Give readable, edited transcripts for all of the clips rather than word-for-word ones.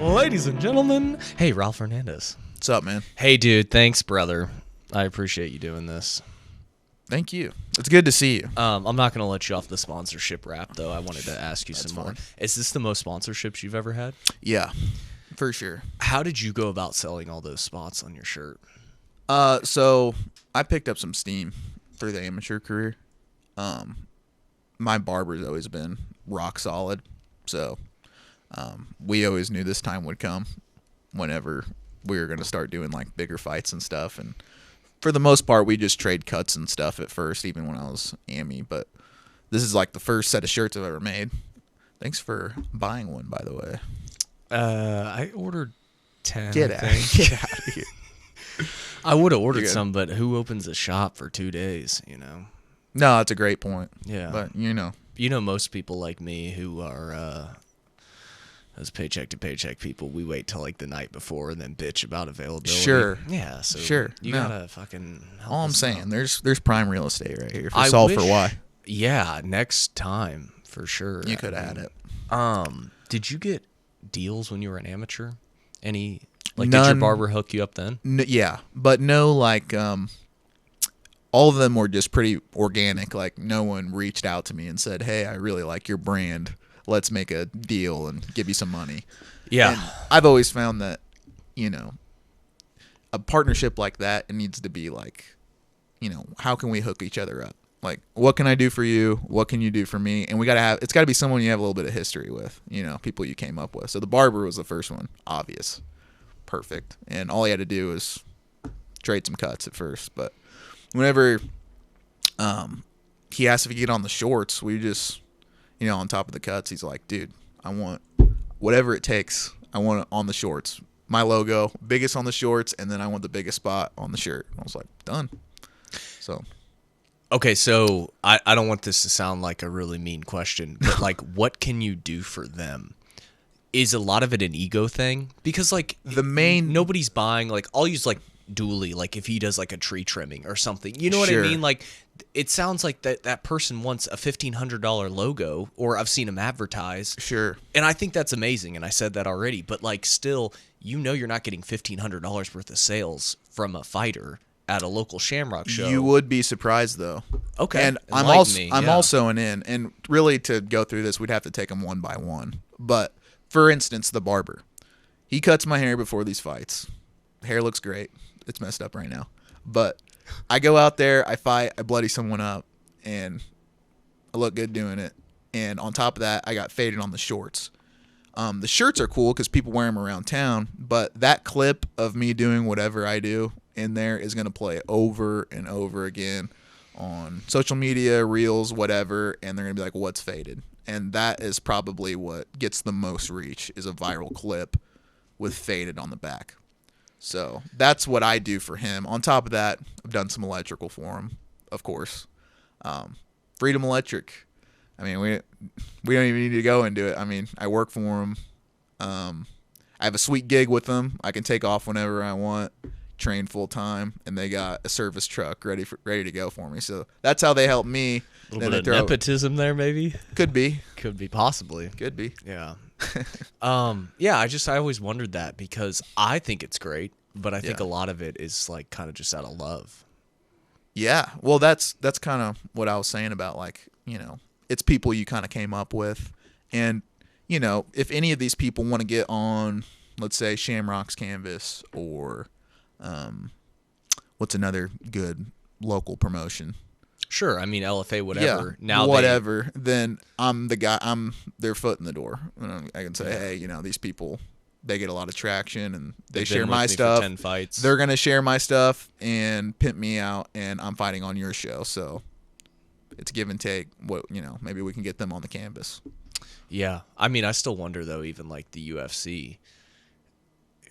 Ladies and gentlemen, hey, Ralph Hernandez. What's up, man? Hey, dude, thanks, brother. I appreciate you doing this. Thank you. It's good to see you. I'm not going to let you off the sponsorship wrap, though. I wanted to ask you That's some more. fine. Is this the most sponsorships you've ever had? Yeah, for sure. How did you go about selling all those spots on your shirt? So I picked up some steam through the amateur career. My barber's always been rock solid, so we always knew this time would come whenever we were going to start doing like bigger fights and stuff. And for the most part, we just trade cuts and stuff at first, even when I was AMI. But this is like the first set of shirts I've ever made. Thanks for buying one, by the way. I ordered 10. Get out of here. I would have ordered some, but who opens a shop for 2 days, you know? No, that's a great point. Yeah. But, you know. You know, most people like me who are those paycheck to paycheck people, we wait till like the night before and then bitch about availability. Sure. Yeah, so sure. you gotta fucking help All I'm us saying, out. there's prime real estate right here for I Solve4y. wish- Yeah, next time for sure. You could have had it. Did you get deals when you were an amateur? Any did None. your barber hook you up then? Yeah, but no, like, all of them were just pretty organic. Like, no one reached out to me and said, hey, I really like your brand. Let's make a deal and give you some money. Yeah. And I've always found that, you know, a partnership like that, it needs to be like, you know, how can we hook each other up? Like, what can I do for you? What can you do for me? And it's got to be someone you have a little bit of history with, you know, people you came up with. So the barber was the first one, obvious. Perfect. And all he had to do was trade some cuts at first. But whenever he asked if he could get on the shorts, we just, you know, on top of the cuts, he's like, dude, I want whatever it takes. I want it on the shorts. My logo, biggest on the shorts, and then I want the biggest spot on the shirt. I was like, done. So... Okay, so I don't want this to sound like a really mean question, but like, what can you do for them? Is a lot of it an ego thing? Because like nobody's buying, like, I'll use like Dooley, like if he does like a tree trimming or something, you know what I mean? Like, it sounds like that person wants a $1,500 logo, or I've seen him advertise. Sure. And I think that's amazing, and I said that already, but like still, you know, you're not getting $1,500 worth of sales from a fighter at a local Shamrock show. You would be surprised, though. Okay. And I'm also an in. And really, to go through this, we'd have to take them one by one. But, for instance, the barber. He cuts my hair before these fights. Hair looks great. It's messed up right now. But I go out there, I fight, I bloody someone up, and I look good doing it. And on top of that, I got faded on the shorts. The shirts are cool because people wear them around town. But that clip of me doing whatever I do in there is going to play over and over again on social media, reels, whatever, and they're going to be like, what's faded? And that is probably what gets the most reach, is a viral clip with faded on the back. So that's what I do for him. On top of that, I've done some electrical for him, of course. Freedom Electric. I mean, we don't even need to go into it. I mean, I work for him. I have a sweet gig with them. I can take off whenever I want. Train full time, and they got a service truck ready to go for me. So that's how they help me. A little bit of nepotism there, maybe. Could be, possibly. could be. Yeah. Yeah. I always wondered that, because I think it's great, but I think a lot of it is like kind of just out of love. Yeah. Well, that's kind of what I was saying about, like, you know, it's people you kind of came up with, and you know, if any of these people want to get on, let's say, Shamrock's canvas, or what's another good local promotion? Sure, I mean LFA, whatever. Yeah, now whatever. Then I'm the guy. I'm their foot in the door. I can say, hey, you know, these people, they get a lot of traction, and they share my stuff. 10 fights. They're gonna share my stuff and pimp me out, and I'm fighting on your show. So it's give and take. What, you know, maybe we can get them on the canvas. Yeah, I mean, I still wonder though, even like the UFC.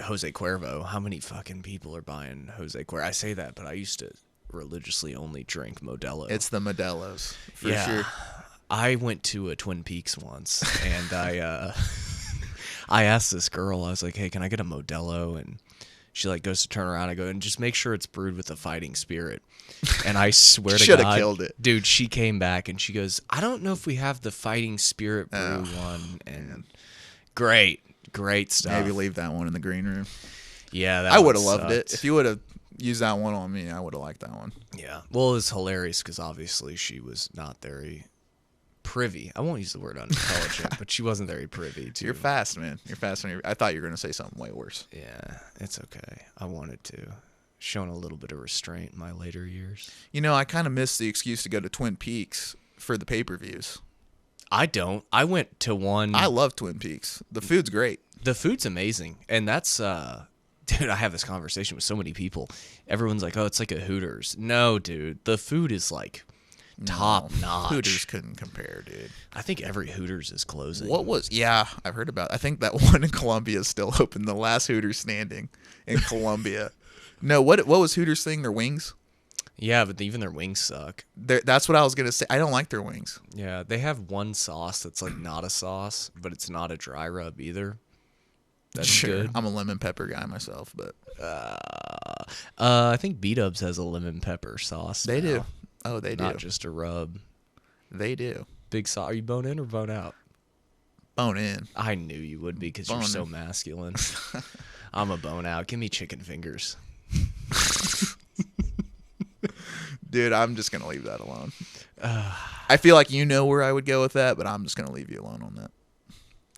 Jose Cuervo, how many fucking people are buying Jose Cuervo? I say that, but I used to religiously only drink Modelo. It's the Modelos, for sure. I went to a Twin Peaks once, and I asked this girl, I was like, hey, can I get a Modelo? And she like goes to turn around. I go, and just make sure it's brewed with a fighting spirit. And I swear to God, should have killed it, dude. She came back and she goes, I don't know if we have the fighting spirit brew one. And great. Great stuff. Maybe leave that one in the green room. Yeah, that I would have loved it. If you would have used that one on me, I would have liked that one. Yeah. Well, it was hilarious because obviously she was not very privy. I won't use the word unintelligent, but she wasn't very privy to. You're fast, man. You're fast. I thought you were going to say something way worse. Yeah, it's okay. I wanted to. Shown a little bit of restraint in my later years. You know, I kind of miss the excuse to go to Twin Peaks for the pay-per-views. I don't. I went to one. I love Twin Peaks. The food's great. The food's amazing. And that's, dude, I have this conversation with so many people. Everyone's like, oh, it's like a Hooters. No, dude. The food is like top notch. Hooters couldn't compare, dude. I think every Hooters is closing. Yeah, I've heard about it. I think that one in Columbia is still open. The last Hooters standing in Columbia. No, what was Hooters thing? Their wings? Yeah, but even their wings suck. That's what I was going to say. I don't like their wings. Yeah, they have one sauce that's like not a sauce, but it's not a dry rub either. That's good. I'm a lemon pepper guy myself, but I think B-Dubs has a lemon pepper sauce. They now. do. Oh, they do. Not just a rub. They do. Big sauce. Are you bone in or bone out? Bone in. I knew you would be because you're so masculine. I'm a bone out. Give me chicken fingers. Dude, I'm just going to leave that alone. I feel like you know where I would go with that, but I'm just going to leave you alone on that.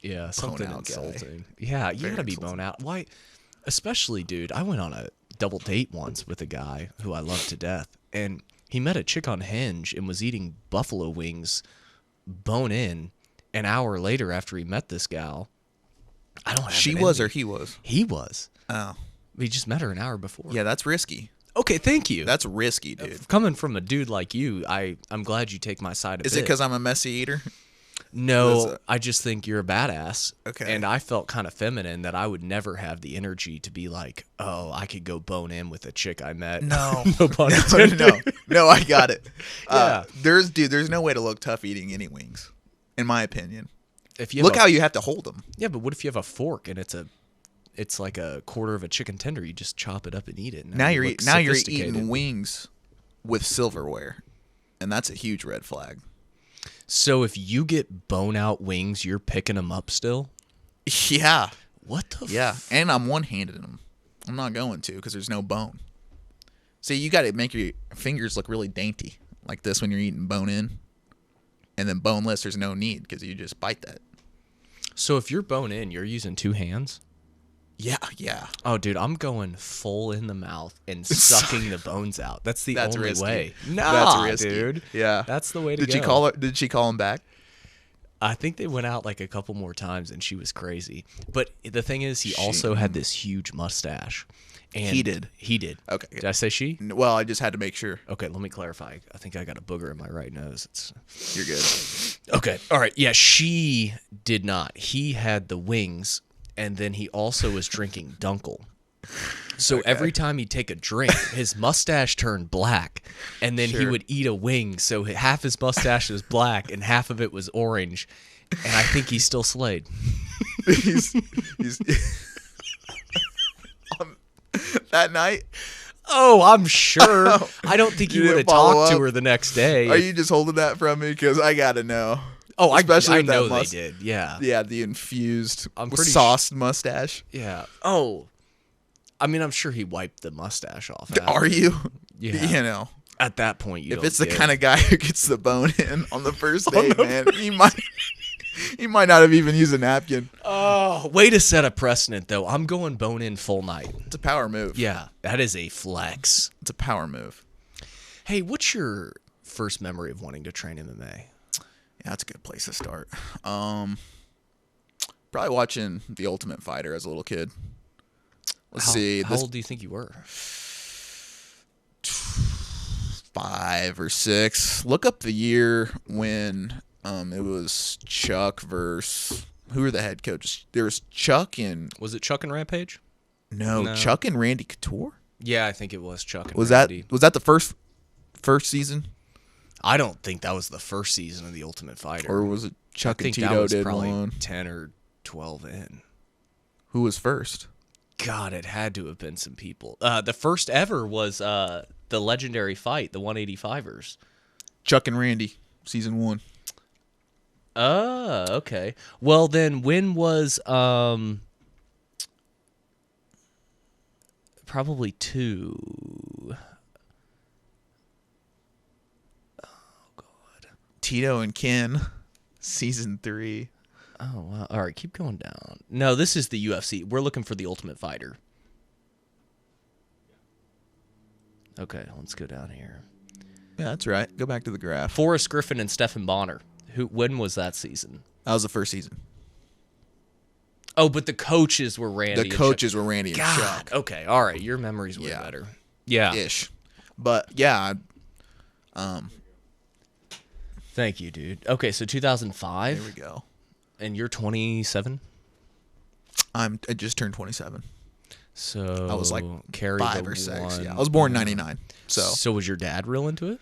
Yeah, something insulting. Yeah, you got to be bone out. Why? Especially, dude, I went on a double date once with a guy who I love to death, and he met a chick on Hinge and was eating buffalo wings bone in an hour later after he met this gal. I don't have She was or he was? He was. Oh. We just met her an hour before. Yeah, that's risky. Okay, thank you. That's risky, dude. Coming from a dude like you, I'm glad you take my side of it. Is it because I'm a messy eater? No, I just think you're a badass. Okay. And I felt kind of feminine that I would never have the energy to be like, oh, I could go bone in with a chick I met. No. No pun intended. No, I got it. Yeah. There's no way to look tough eating any wings, in my opinion. If you look how you have to hold them. Yeah, but what if you have a fork and it's like a quarter of a chicken tender? You just chop it up and eat it. Now you're eating wings with silverware, and that's a huge red flag. So if you get bone out wings, you're picking them up still? Yeah. What the? Yeah, and I'm one-handed in them. I'm not going to because there's no bone. See, you got to make your fingers look really dainty like this when you're eating bone in, and then boneless. There's no need because you just bite that. So if you're bone in, you're using two hands? Yeah. Oh, dude, I'm going full in the mouth and sucking the bones out. That's the only risky. way. That's risky. Dude. Yeah. That's the way to go. Did she call him back? I think they went out like a couple more times and she was crazy. But the thing is, he also had this huge mustache. And he did. Okay. Did I say she? Well, I just had to make sure. Okay, let me clarify. I think I got a booger in my right nose. You're good. Okay. All right. Yeah, she did not. He had the wings, and then he also was drinking Dunkel. So every time he'd take a drink, his mustache turned black, and then he would eat a wing. So half his mustache was black, and half of it was orange. And I think he's still slayed. he's that night. Oh, I'm sure. I don't think he would have talked to her the next day. Are you just holding that from me? Because I gotta know. Oh, especially I know they did. Yeah. Yeah, the infused, sauced mustache. Yeah. Oh, I mean, I'm sure he wiped the mustache off. Are you? Yeah. You know, at that point, if it's the kind of guy who gets the bone in on the first date, man, he might not have even used a napkin. Oh, way to set a precedent, though. I'm going bone in full night. It's a power move. Yeah, that is a flex. It's a power move. Hey, what's your first memory of wanting to train MMA? Yeah, that's a good place to start. Probably watching The Ultimate Fighter as a little kid. Let's see. How old do you think you were? 5 or 6. Look up the year when it was Chuck versus who were the head coaches? There was Chuck and was it Chuck and Rampage? No, Chuck and Randy Couture. Yeah, I think it was Chuck and Randy. Was that the first season? I don't think that was the first season of The Ultimate Fighter. Or was it Chuck and Tito that was did probably one? 10 or 12 in. Who was first? God, it had to have been some people. The first ever was the legendary fight, the 185ers. Chuck and Randy, season 1. Okay. Well, then when was probably 2. Oh God. Tito and Ken, season 3. Oh wow. All right, keep going down. No, this is the UFC. We're looking for the Ultimate Fighter. Okay, let's go down here. Yeah, that's right. Go back to the graph. Forrest Griffin and Stephen Bonner. When was that season? That was the first season. Oh, but the coaches were Randy. The coaches were Randy and Chuck. Okay, all right. Your memory's way better. Yeah. Ish. But yeah. Thank you, dude. Okay, so 2005. There we go. And you're 27? I just turned 27. So I was like carry 5 or 6. Yeah, I was born in 99. So was your dad real into it?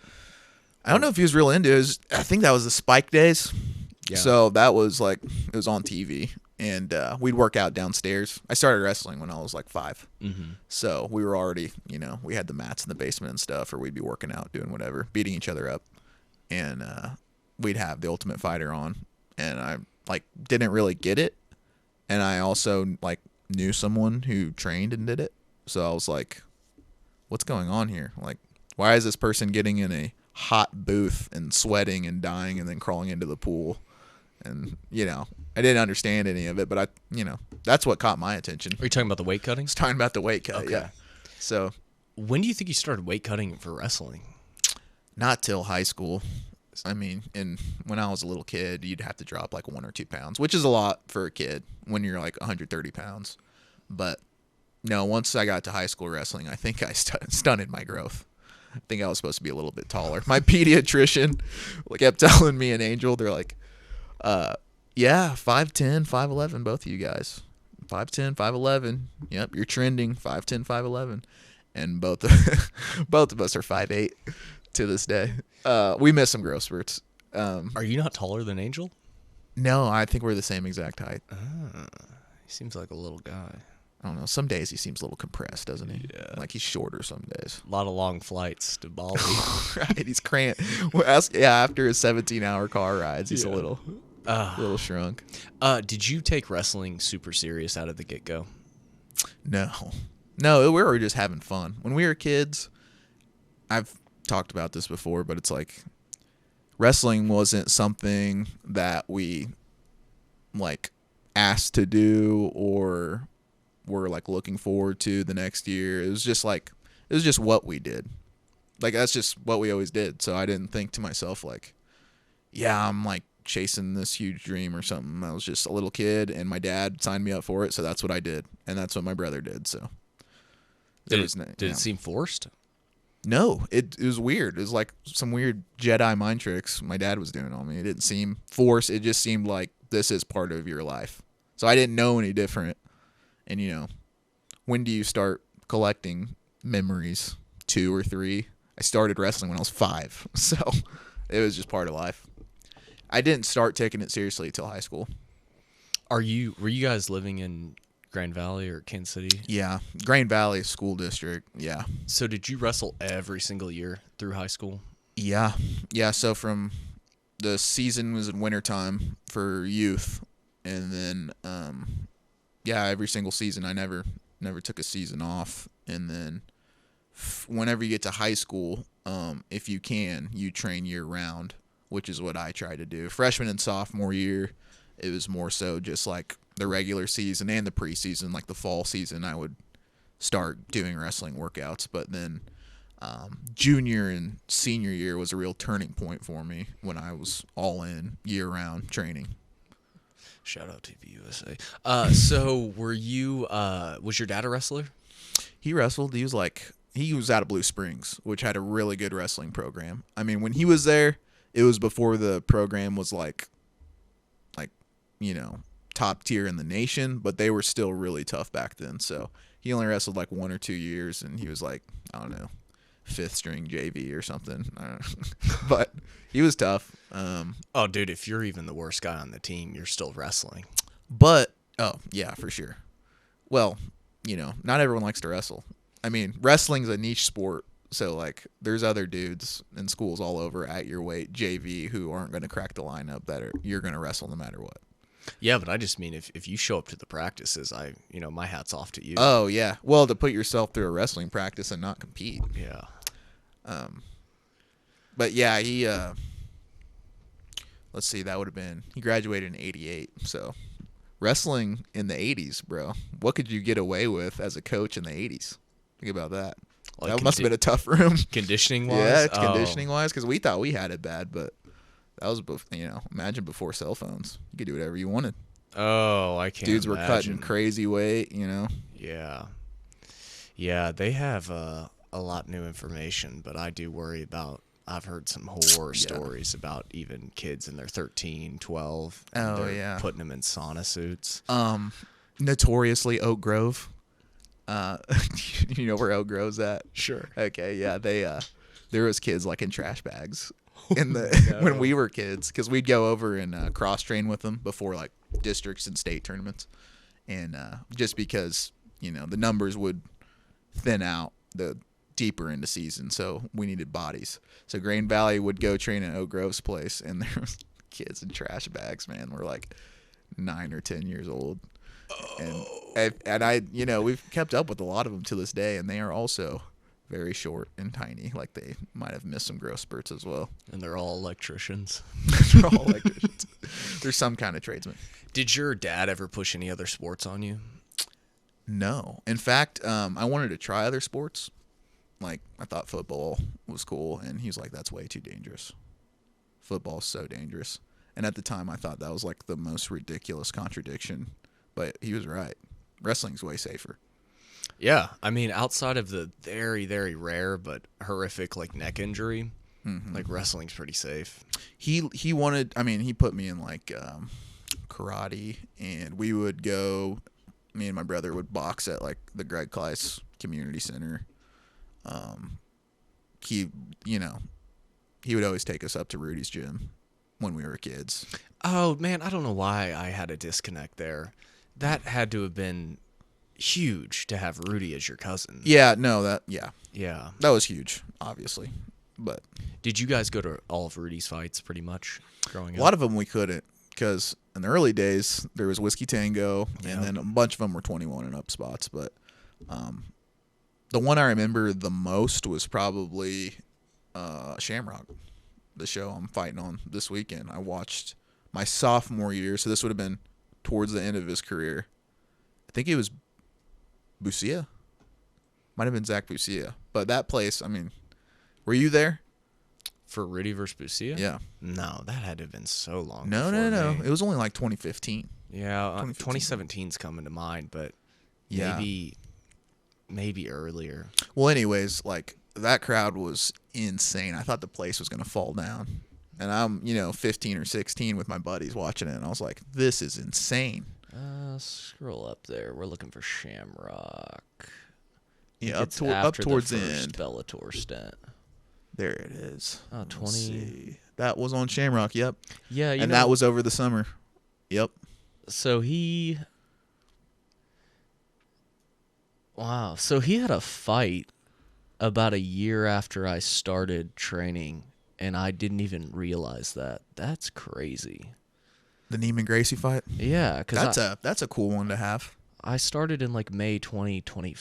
I don't know if he was real into it. I think that was the Spike days. Yeah. So that was like, it was on TV. And we'd work out downstairs. I started wrestling when I was like 5. Mm-hmm. So we were already, we had the mats in the basement and stuff, or we'd be working out, doing whatever, beating each other up. And we'd have the Ultimate Fighter on. And I didn't really get it. And I also knew someone who trained and did it. So I was like, what's going on here? Why is this person getting in a hot booth and sweating and dying and then crawling into the pool? And, I didn't understand any of it, but that's what caught my attention. Are you talking about the weight cutting? I was talking about the weight cut, yeah. So when do you think you started weight cutting for wrestling? Not till high school. I mean, when I was a little kid, you'd have to drop 1 or 2 pounds, which is a lot for a kid when you're 130 pounds. But no, once I got to high school wrestling, I think I stunted my growth. I think I was supposed to be a little bit taller. My pediatrician kept telling me and Angel, they're like, yeah, 5'10", 5'11", both of you guys. 5'10", 5'11". Yep, you're trending 5'10", 5'11". And both of us are 5'8" to this day. We miss some growth spurts. Are you not taller than Angel? No, I think we're the same exact height. He seems like a little guy. I don't know. Some days he seems a little compressed, doesn't he? Yeah. He's shorter some days. A lot of long flights to Baldy. Right, he's cramped. After his 17-hour car rides, he's a little shrunk. Did you take wrestling super serious out of the get-go? No, we were just having fun. When we were kids, I've talked about this before, but it's wrestling wasn't something that we asked to do or were looking forward to the next year. It was just what we did. That's just what we always did. So I didn't think to myself yeah, I'm chasing this huge dream or something. I was just a little kid and my dad signed me up for it, so that's what I did. And that's what my brother did. So did it seem forced? No, it was weird. It was some weird Jedi mind tricks my dad was doing on me. It didn't seem forced. It just seemed like this is part of your life. So I didn't know any different. And, when do you start collecting memories? 2 or 3? I started wrestling when I was 5. So it was just part of life. I didn't start taking it seriously until high school. Were you guys living in Grand Valley or Kansas City? Yeah, Grand Valley School District, yeah. So did you wrestle every single year through high school? Yeah, so from the season was in wintertime for youth, and then, every single season I never took a season off, and then whenever you get to high school, if you can, you train year-round, which is what I try to do. Freshman and sophomore year, it was more so just the regular season and the preseason, the fall season, I would start doing wrestling workouts. But then junior and senior year was a real turning point for me when I was all in year-round training. Shout out TV USA. So were you? Was your dad a wrestler? He wrestled. He was out of Blue Springs, which had a really good wrestling program. I mean, when he was there, it was before the program was top tier in the nation, but they were still really tough back then. So he only wrestled 1 or 2 years, and he was I don't know, 5th string JV or something. I don't know. But he was tough. Oh, dude, if you're even the worst guy on the team, you're still wrestling. But yeah, for sure. Well, not everyone likes to wrestle. I mean, wrestling's a niche sport, So, like, there's other dudes in schools all over at your weight, JV, who aren't going to crack the lineup you're going to wrestle no matter what. Yeah, but I just mean if you show up to the practices, my hat's off to you. Oh, yeah. Well, to put yourself through a wrestling practice and not compete. Yeah. But, yeah, he, let's see, that would have been, he graduated in 88, so wrestling in the 80s, bro. What could you get away with as a coach in the 80s? Think about that. Like that must have been a tough room. Conditioning-wise? Yeah, conditioning-wise, because we thought we had it bad, but that was, imagine before cell phones. You could do whatever you wanted. Oh, I can't Dudes imagine. were cutting crazy weight, Yeah. Yeah, they have a lot new information, but I do worry about, I've heard some horror stories about even kids in their 13, 12. Oh, yeah. Putting them in sauna suits. Notoriously Oak Grove. You know where Oak Grove's at? Sure. Okay, yeah. There was kids like in trash bags when we were kids, because we'd go over and cross train with them before like districts and state tournaments, and just because the numbers would thin out the deeper into season, so we needed bodies. So Grain Valley would go train at Oak Grove's place, and there was kids in trash bags. Man, we're like 9 or 10 years old. And I, we've kept up with a lot of them to this day, and they are also very short and tiny. Like they might have missed some growth spurts as well. And they're all electricians. They're all electricians. They're some kind of tradesman. Did your dad ever push any other sports on you? No. In fact, I wanted to try other sports. Like I thought football was cool, and he's like, "That's way too dangerous. Football's so dangerous." And at the time, I thought that was like the most ridiculous contradiction. But he was right. Wrestling's way safer. Yeah, I mean, outside of the very, very rare but horrific like neck injury, like wrestling's pretty safe. He wanted. I mean, he put me in like karate, and we would go. Me and my brother would box at like the Greg Kleiss Community Center. He would always take us up to Rudy's gym when we were kids. Oh man, I don't know why I had a disconnect there. That had to have been huge to have Rudy as your cousin. Yeah, Yeah. That was huge, obviously. But did you guys go to all of Rudy's fights pretty much growing up? A lot of them we couldn't, because in the early days there was Whiskey Tango, and then a bunch of them were 21 and up spots. But the one I remember the most was probably Shamrock, the show I'm fighting on this weekend. I watched my sophomore year, so this would have been towards the end of his career. I think it was Busia. Might have been Zach Busia. But that place, I mean, were you there? For Rudy versus Busia? Yeah. No, that had to have been so long. No. Me. It was only like 2015. Yeah, 2017's coming to mind, but maybe earlier. Well, anyways, like that crowd was insane. I thought the place was going to fall down. And I'm, 15 or 16 with my buddies watching it, and I was like, this is insane. Scroll up there. We're looking for Shamrock. Yeah, up towards the end. Bellator stint. There it is. Oh, 20. That was on Shamrock, yep. Yeah, and that was over the summer. Yep. So he... Wow. So he had a fight about a year after I started training, and I didn't even realize that. That's crazy. The Neiman Gracie fight? Yeah, because that's a cool one to have. I started in like May 2020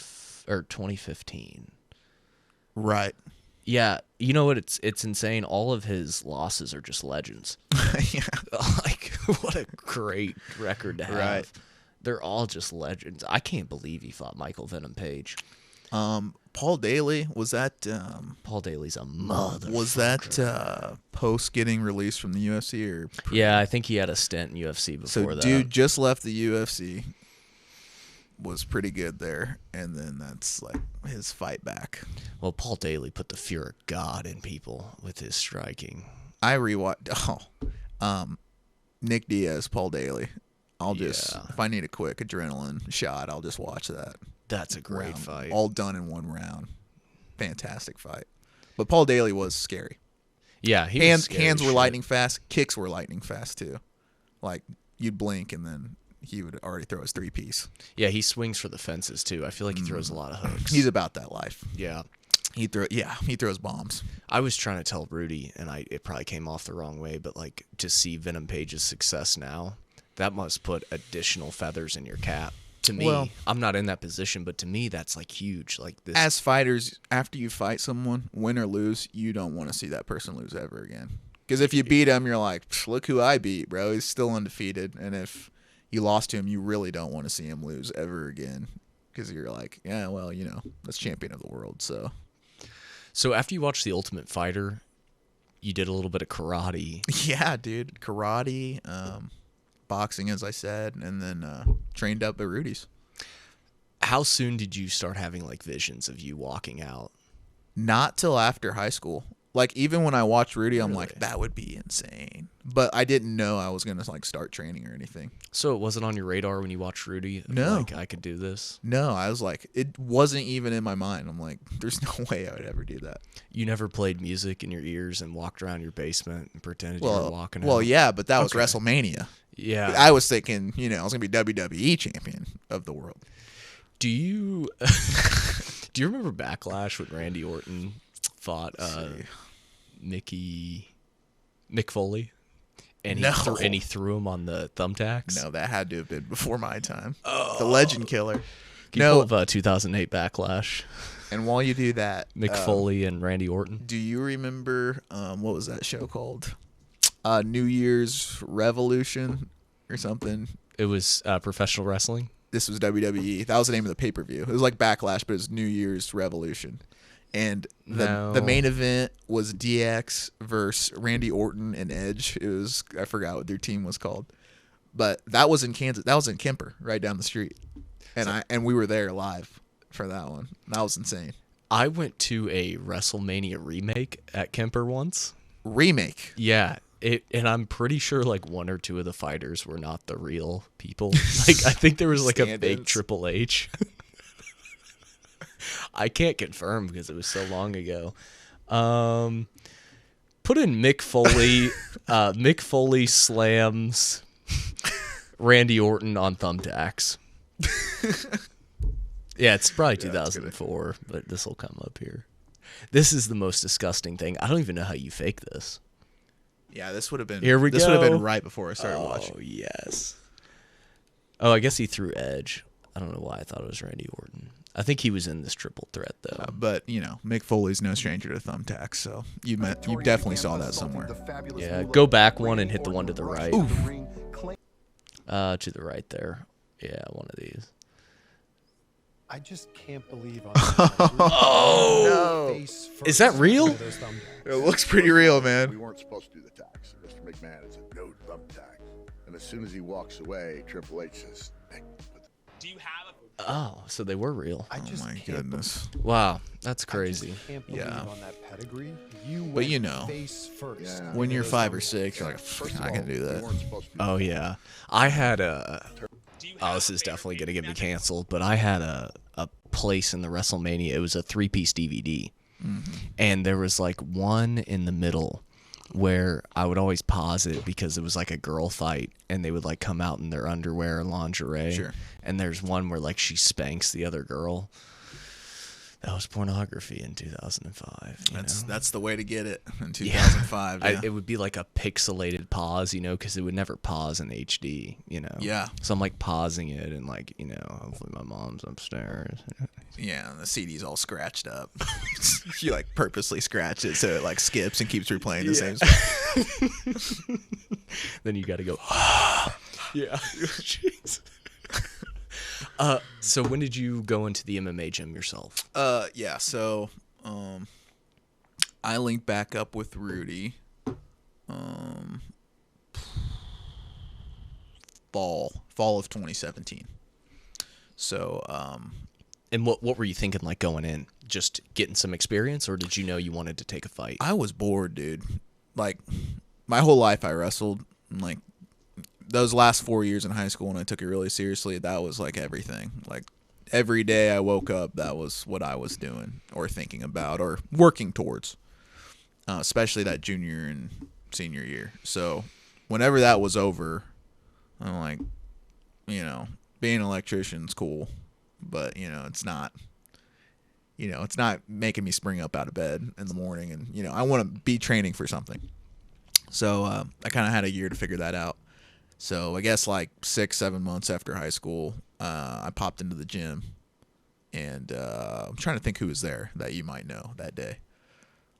or 2015. Right. Yeah, you know what? It's insane. All of his losses are just legends. Yeah. Like, what a great record to have. Right. They're all just legends. I can't believe he fought Michael Venom Page. Paul Daly, was that... Paul Daly's a mother. Was that post getting released from the UFC? Or yeah, I think he had a stint in UFC before that. So dude just left the UFC, was pretty good there, and then that's like his fight back. Well, Paul Daly put the fear of God in people with his striking. I rewatched... Nick Diaz, Paul Daly. If I need a quick adrenaline shot, I'll just watch that. That's a great fight. All done in one round. Fantastic fight. But Paul Daly was scary. Yeah, hands were lightning fast. Kicks were lightning fast too. Like you'd blink and then he would already throw his 3-piece. Yeah, he swings for the fences too. I feel like he throws a lot of hooks. He's about that life. Yeah. He throws bombs. I was trying to tell Rudy, and it probably came off the wrong way, but like to see Venom Page's success now, that must put additional feathers in your cap. To me, I'm not in that position, but to me, that's like huge. Like this, as fighters, after you fight someone, win or lose, you don't want to see that person lose ever again. Because if you beat him, you're like, look who I beat, bro. He's still undefeated. And if you lost to him, you really don't want to see him lose ever again. Because you're like, yeah, well, that's champion of the world. So after you watched The Ultimate Fighter, you did a little bit of karate. Yeah, dude. Karate, boxing, as I said, and then trained up at Rudy's. How soon did you start having like visions of you walking out? Not till after high school. Like, even when I watched Rudy, I'm like, that would be insane. But I didn't know I was going to, like, start training or anything. So it wasn't on your radar when you watched Rudy? No. Like, I could do this? No, I was like, it wasn't even in my mind. I'm like, there's no way I would ever do that. You never played music in your ears and walked around your basement and pretended you were walking out? Well, yeah, but that was WrestleMania. Yeah. I was thinking, I was going to be WWE champion of the world. Do you remember Backlash when Randy Orton fought Mick Foley, and he threw him on the thumbtacks? No, that had to have been before my time. The Legend Killer. Can you pull up 2008 Backlash? And while you do that, Mick Foley and Randy Orton. Do you remember what was that show called? New Year's Revolution or something? It was professional wrestling. This was WWE. That was the name of the pay-per-view. It was like Backlash, but it was New Year's Revolution. And the main event was DX versus Randy Orton and Edge. It was, I forgot what their team was called, but that was in Kansas. That was in Kemper, right down the street, and we were there live for that one. That was insane. I went to a WrestleMania remake at Kemper once. Remake? Yeah. And I'm pretty sure like one or two of the fighters were not the real people. Like I think there was like a fake Triple H. I can't confirm because it was so long ago. Put in Mick Foley. Mick Foley slams Randy Orton on thumbtacks. Yeah, it's probably 2004, but this will come up here. This is the most disgusting thing. I don't even know how you fake this. Yeah, this would have been. Here we this go. would have been right before I started watching. Oh yes. Oh, I guess he threw Edge. I don't know why I thought it was Randy Orton. I think he was in this triple threat though. But Mick Foley's no stranger to thumbtacks, so you definitely saw that somewhere. Yeah, go back one and hit the one to the right. To the right there. Yeah, one of these. I just can't believe. Oh, no. Is that real? It looks pretty real, man. We weren't supposed to do the tax. Mr. McMahon is a no thumbtack. And as soon as he walks away, Triple H says, do you have Oh, so they were real. Oh my goodness. Wow, that's crazy. Yeah. On that pedigree, but face first. When you're 5 or 6, you're like, I can do that. Oh yeah. I had this is definitely going to get me canceled, but I had a place in the WrestleMania. It was a 3-piece DVD. Mm-hmm. And there was like one in the middle where I would always pause it because it was like a girl fight and they would like come out in their underwear and lingerie. Sure. And there's one where like she spanks the other girl. That was pornography in 2005. That's the way to get it in 2005. Yeah. It would be like a pixelated pause, because it would never pause in HD, Yeah. So I'm like pausing it and like, hopefully my mom's upstairs. Yeah, and the CD's all scratched up. You like purposely scratch it so it like skips and keeps replaying the same stuff. Then you got to go. Yeah. Jeez. So when did you go into the MMA gym yourself? Yeah, so I linked back up with Rudy fall of 2017. So and what were you thinking like going in? Just getting some experience, or did you know you wanted to take a fight? I was bored, dude. Like my whole life I wrestled, and like those last 4 years in high school when I took it really seriously, that was like everything. Like every day I woke up, that was what I was doing or thinking about or working towards, especially that junior and senior year. So whenever that was over, I'm like, being an electrician's cool, but, it's not it's not making me spring up out of bed in the morning, and I want to be training for something. So I kind of had a year to figure that out. So I guess like 6-7 months after high school, I popped into the gym, and I'm trying to think who was there that you might know that day.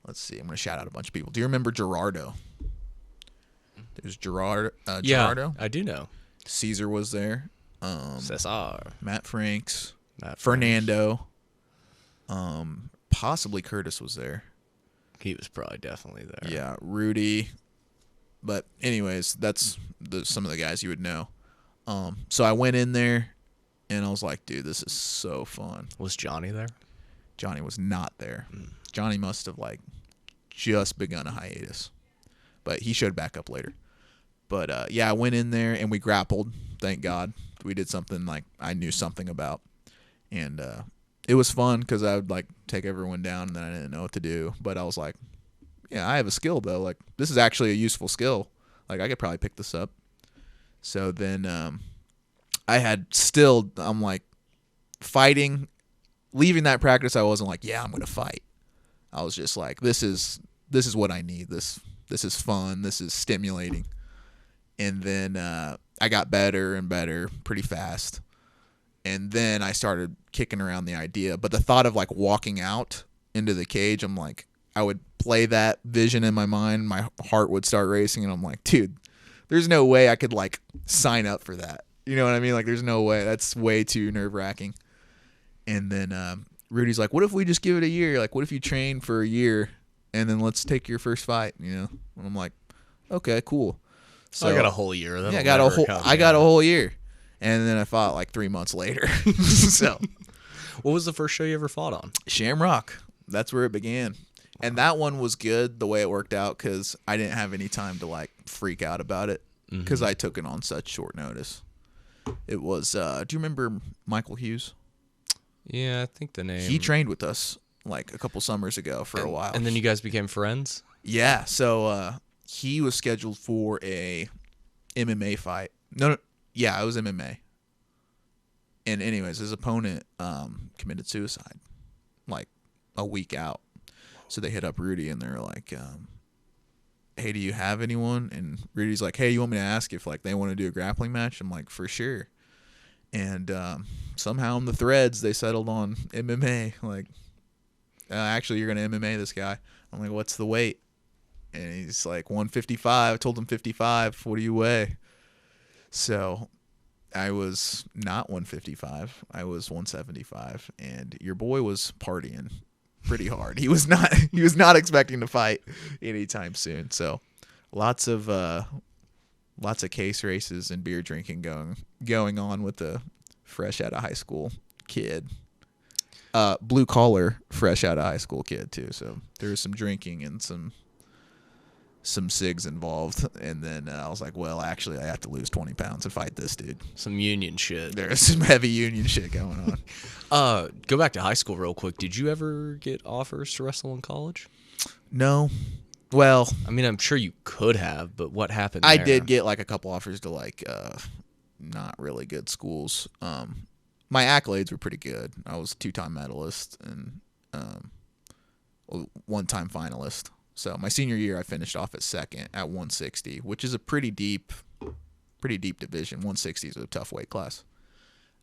Let's see. I'm going to shout out a bunch of people. Do you remember Gerardo? There's Gerardo. Yeah, I do know. Caesar was there. Cesar. Matt Franks. Fernando. Possibly Curtis was there. He was probably definitely there. Yeah, Rudy. But anyways, that's some of the guys you would know. So I went in there, and I was like, dude, this is so fun. Was Johnny there? Johnny was not there. Johnny must have just begun a hiatus, but he showed back up later. But yeah, I went in there and we grappled. Thank God, we did something I knew something about, and it was fun because I would take everyone down, and then I didn't know what to do. But I was like, yeah, I have a skill though. This is actually a useful skill. I could probably pick this up. So then I'm fighting. Leaving that practice, I wasn't like, yeah, I'm gonna fight. I was just like, this is what I need. This is fun. This is stimulating. And then I got better and better pretty fast. And then I started kicking around the idea. But the thought of walking out into the cage, I'm like, I would play that vision in my mind. My heart would start racing, and I'm like, dude, there's no way I could sign up for that. You know what I mean? There's no way. That's way too nerve-wracking. And then Rudy's like, what if we just give it a year? What if you train for a year and then let's take your first fight, And I'm like, okay, cool. So I got a whole year. I got a whole year. And then I fought 3 months later. So what was the first show you ever fought on? Shamrock. That's where it began. And that one was good the way it worked out because I didn't have any time to freak out about it because I took it on such short notice. It was, do you remember Michael Hughes? Yeah, I think the name. He trained with us a couple summers ago for a while. And then you guys became friends? Yeah. So he was scheduled for a MMA fight. No, yeah, it was MMA. And anyways, his opponent committed suicide a week out. So they hit up Rudy and they're like, hey, do you have anyone? And Rudy's like, hey, you want me to ask if they want to do a grappling match? I'm like, for sure. And somehow in the threads, they settled on MMA. Actually, you're going to MMA this guy. I'm like, what's the weight? And he's like, 155. I told him 55. What do you weigh? So I was not 155. I was 175. And your boy was partying pretty hard. He was not expecting to fight anytime soon. So lots of case races and beer drinking going on with the fresh out of high school kid. Blue collar fresh out of high school kid too. So there was some drinking and some cigs involved. And then I was like, well, actually I have to lose 20 pounds to fight this dude. Some union shit. There's some heavy union shit going on. Go back to high school real quick. Did you ever get offers to wrestle in college? No. Well, I mean, I'm sure you could have, but what happened I there? did get a couple offers to not really good schools. My accolades were pretty good. I was a 2-time medalist and 1-time finalist. So my senior year, I finished off at second at 160, which is a pretty deep division. 160 is a tough weight class.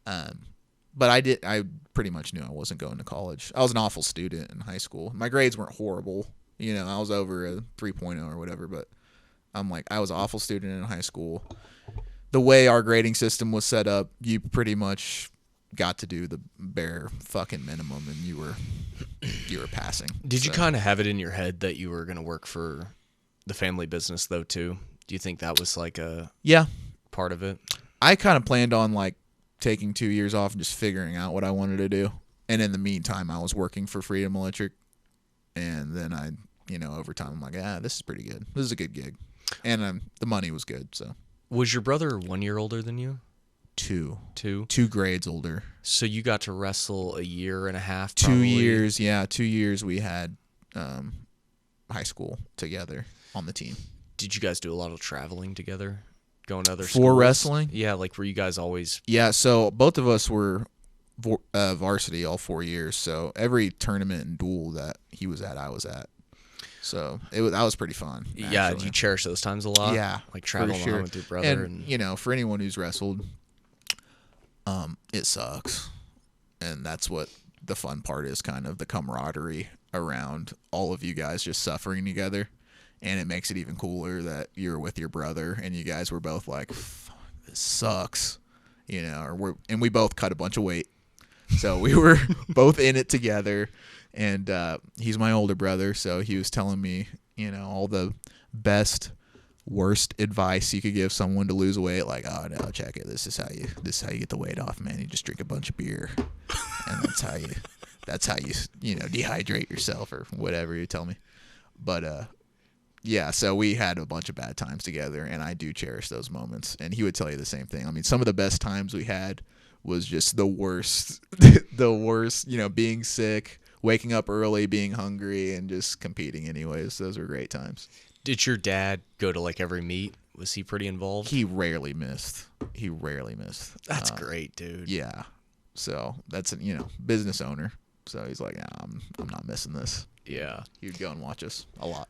But I pretty much knew I wasn't going to college. I was an awful student in high school. My grades weren't horrible. I was over a 3.0 or whatever, but I was an awful student in high school. The way our grading system was set up, you pretty much got to do the bare fucking minimum and you were passing. Did you kind of have it in your head that you were going to work for the family business though too? Do you think that was a part of it? I kind of planned on taking 2 years off and just figuring out what I wanted to do. And in the meantime, I was working for Freedom Electric. And then over time, I'm like, this is pretty good. This is a good gig. And the money was good. So, was your brother 1 year older than you? 2. 2? 2 grades older. So you got to wrestle a year and a half? 2 years, yeah. 2 years we had high school together on the team. Did you guys do a lot of traveling together? Going to other For schools? wrestling? Yeah, were you guys always... Yeah, so both of us were varsity all 4 years. So every tournament and duel that he was at, I was at. So that was pretty fun. Yeah, do you cherish those times a lot? Yeah, like traveling sure. home with your brother. And you know, for anyone who's wrestled, it sucks, and that's what the fun part is, kind of the camaraderie around all of you guys just suffering together, and it makes it even cooler that you're with your brother and you guys were both like, this sucks, you know, and we both cut a bunch of weight, so we were both in it together. And he's my older brother, so he was telling me, you know, all the best, worst advice you could give someone to lose weight. Like, oh no, check it. This is how you get the weight off, man. You just drink a bunch of beer, and that's how you dehydrate yourself or whatever you tell me. But yeah, so we had a bunch of bad times together, and I do cherish those moments. And he would tell you the same thing. I mean, some of the best times we had was just the worst, the worst. You know, being sick, waking up early, being hungry, and just competing anyways. Those were great times. Did your dad go to like every meet? Was he pretty involved? He rarely missed. That's great, dude. Yeah. So that's a, business owner. So he's like, nah, I'm not missing this. Yeah. He'd go and watch us a lot.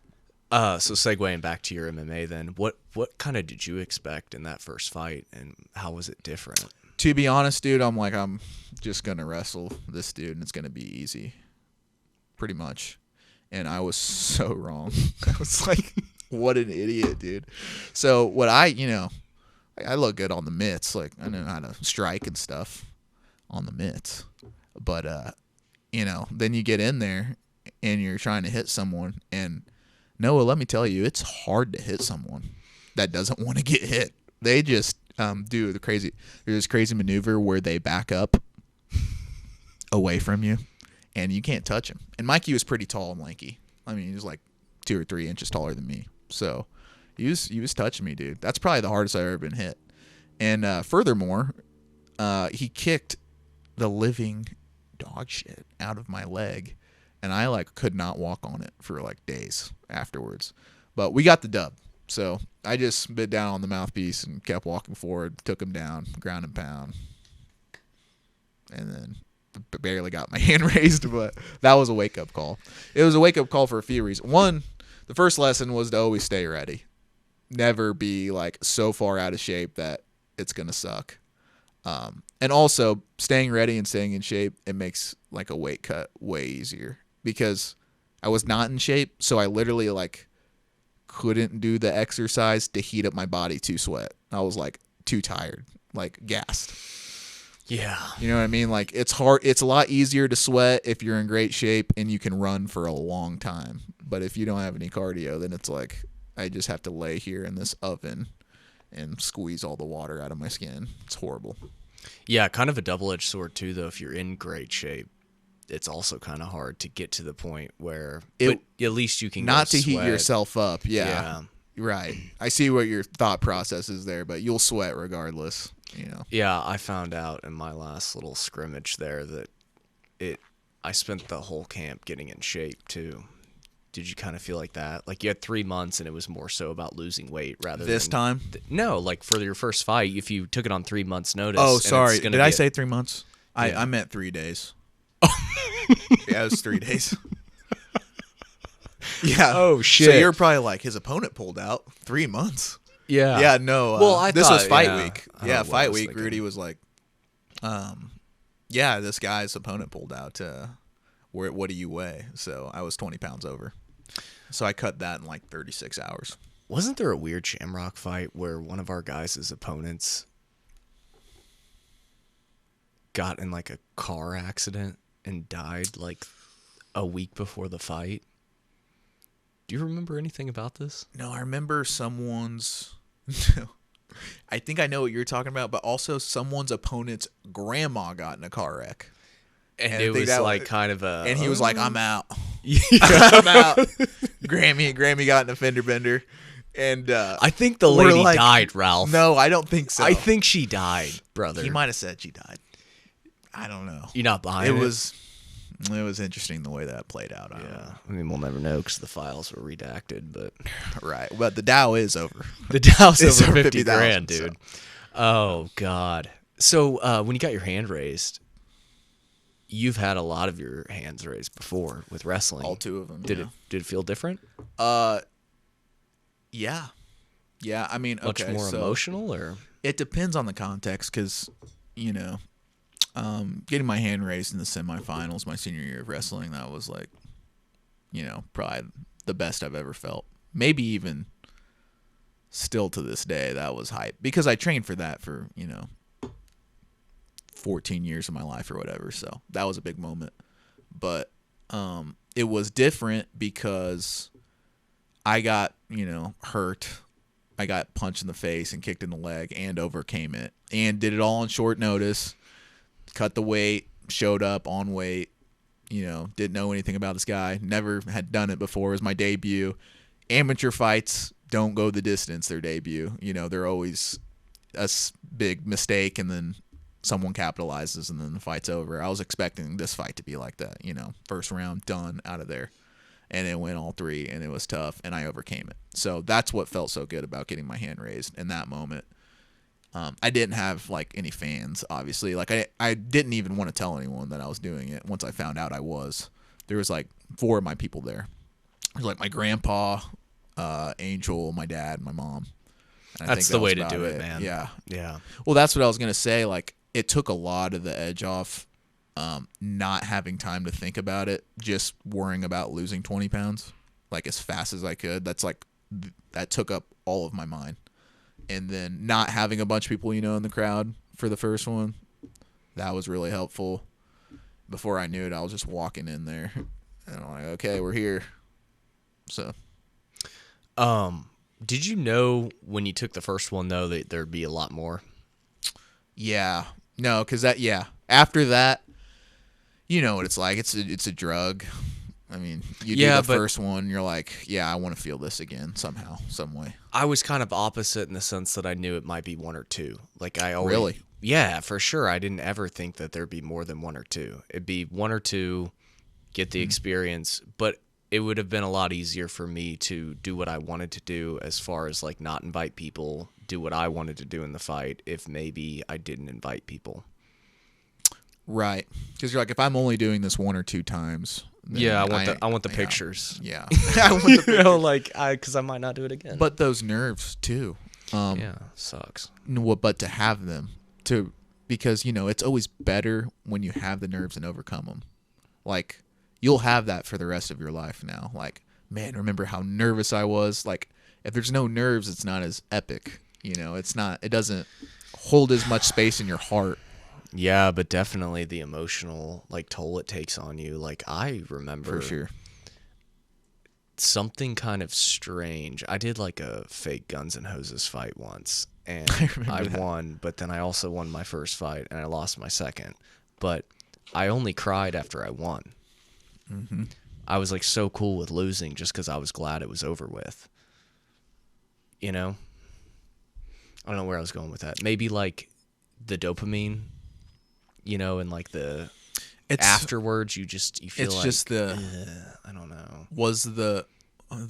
So segueing back to your MMA then, what kind of did you expect in that first fight, and how was it different? To be honest, dude, I'm just going to wrestle this dude, and it's going to be easy. Pretty much. And I was so wrong. I was like, what an idiot, dude. So what I look good on the mitts. Like, I know how to strike and stuff on the mitts. But, then you get in there and you're trying to hit someone. And Noah, let me tell you, it's hard to hit someone that doesn't want to get hit. They just do there's this crazy maneuver where they back up away from you. And you can't touch him. And Mikey was pretty tall and lanky. I mean, he was like 2 or 3 inches taller than me. So he was touching me, dude. That's probably the hardest I've ever been hit. And furthermore, he kicked the living dog shit out of my leg. And I could not walk on it for days afterwards. But we got the dub. So I just bit down on the mouthpiece and kept walking forward, took him down, ground and pound. And then barely got my hand raised, but that was a wake-up call. It was a wake-up call for a few reasons. One, the first lesson was to always stay ready. Never be so far out of shape that it's going to suck. And also, staying ready and staying in shape, it makes a weight cut way easier. Because I was not in shape, so I literally couldn't do the exercise to heat up my body to sweat. I was too tired, gassed. Yeah. You know what I mean? It's hard. It's a lot easier to sweat if you're in great shape and you can run for a long time. But if you don't have any cardio, then it's I just have to lay here in this oven and squeeze all the water out of my skin. It's horrible. Yeah, kind of a double-edged sword too, though. If you're in great shape, it's also kind of hard to get to the point where but at least you can not go to sweat. Heat yourself up. Yeah. Right. I see what your thought process is there, but you'll sweat regardless. Yeah, I found out in my last little scrimmage there that I spent the whole camp getting in shape too. Did you kind of feel like that? You had 3 months and it was more so about losing weight rather this than time? No, for your first fight, if you took it on 3 months notice. Oh, sorry. Did I say 3 months? Yeah. I meant 3 days. Yeah, it was 3 days. Yeah. Oh, shit. So you're probably his opponent pulled out 3 months. Yeah. Yeah, no. Well, this was fight yeah, week. I Yeah, don't know what I fight was week. thinking. Rudy was yeah, this guy's opponent pulled out. What do you weigh? So I was 20 pounds over. So I cut that in 36 hours. Wasn't there a weird Shamrock fight where one of our guys' opponents got in a car accident and died a week before the fight? Do you remember anything about this? No, I remember someone's. I think I know what you're talking about, but also someone's opponent's grandma got in a car wreck. And it was kind of a. And he was like, I'm out. Yeah. I'm out. Grammy got in a fender bender. And I think the lady died, Ralph. No, I don't think so. I think she died, brother. He might have said she died. I don't know. You're not behind it? It was interesting the way that played out. I mean, we'll never know because the files were redacted, but right. But the Dow is over. The Dow's It's over over 50 50,000, grand, dude. so. Oh God. So when you got your hand raised, You've had a lot of your hands raised before with wrestling. All 2 of them. Did it feel different? Yeah. Yeah, I mean, Much more emotional, or it depends on the context, because, you know, getting my hand raised in the semifinals my senior year of wrestling, that was like, you know, probably the best I've ever felt. Maybe even still to this day, that was hype, because I trained for that for, you know, 14 years of my life or whatever. So that was a big moment. But it was different because I got, you know, hurt. I got punched in the face and kicked in the leg and overcame it, and did it all on short notice. Cut the weight, showed up on weight, you know, didn't know anything about this guy. Never had done it before. It was my debut. Amateur fights don't go the distance, their debut. You know, they're always a big mistake, and then someone capitalizes, and then the fight's over. I was expecting this fight to be like that, you know, first round, done, out of there. And it went all 3, and it was tough, and I overcame it. So that's what felt so good about getting my hand raised in that moment. I didn't have, like, any fans, obviously. Like, I didn't even want to tell anyone that I was doing it once I found out I was. There was, like, 4 of my people there. There was, like, my grandpa, Angel, my dad, my mom. And that's the way to do it, man. Yeah. Yeah. Well, that's what I was going to say. Like, it took a lot of the edge off. Not having time to think about it, just worrying about losing 20 pounds, like, as fast as I could. That's like, that took up all of my mind. And then not having a bunch of people, you know, in the crowd for the first one, that was really helpful. Before I knew it, I was just walking in there, and I'm like, okay, we're here. So, did you know when you took the first one, though, that there'd be a lot more? Yeah. No, because after that, you know what it's like. It's a drug. I mean, you do the first one, you're like, yeah, I want to feel this again somehow, some way. I was kind of opposite in the sense that I knew it might be 1 or 2. Like, I always, really, yeah, for sure. I didn't ever think that there'd be more than 1 or 2. It'd be 1 or 2, get the experience, but it would have been a lot easier for me to do what I wanted to do, as far as, like, not invite people, do what I wanted to do in the fight, if maybe I didn't invite people. Right, because you're like, if I'm only doing this 1 or 2 times, yeah, I want the pictures. Yeah, I want the pictures. You know, like, because I might not do it again. But those nerves too. Yeah, sucks. But to have them, because, you know, it's always better when you have the nerves and overcome them. Like, you'll have that for the rest of your life now. Like, man, remember how nervous I was? Like, if there's no nerves, it's not as epic. You know, it doesn't hold as much space in your heart. Yeah, but definitely the emotional, like, toll it takes on you. Like, I remember for sure something kind of strange. I did, like, a fake Guns and Hoses fight once, and I won, but then I also won my first fight, and I lost my second. But I only cried after I won. Mm-hmm. I was, like, so cool with losing just because I was glad it was over with. You know? I don't know where I was going with that. Maybe, like, the dopamine, you know, and, like, afterwards you feel it's like, just I don't know.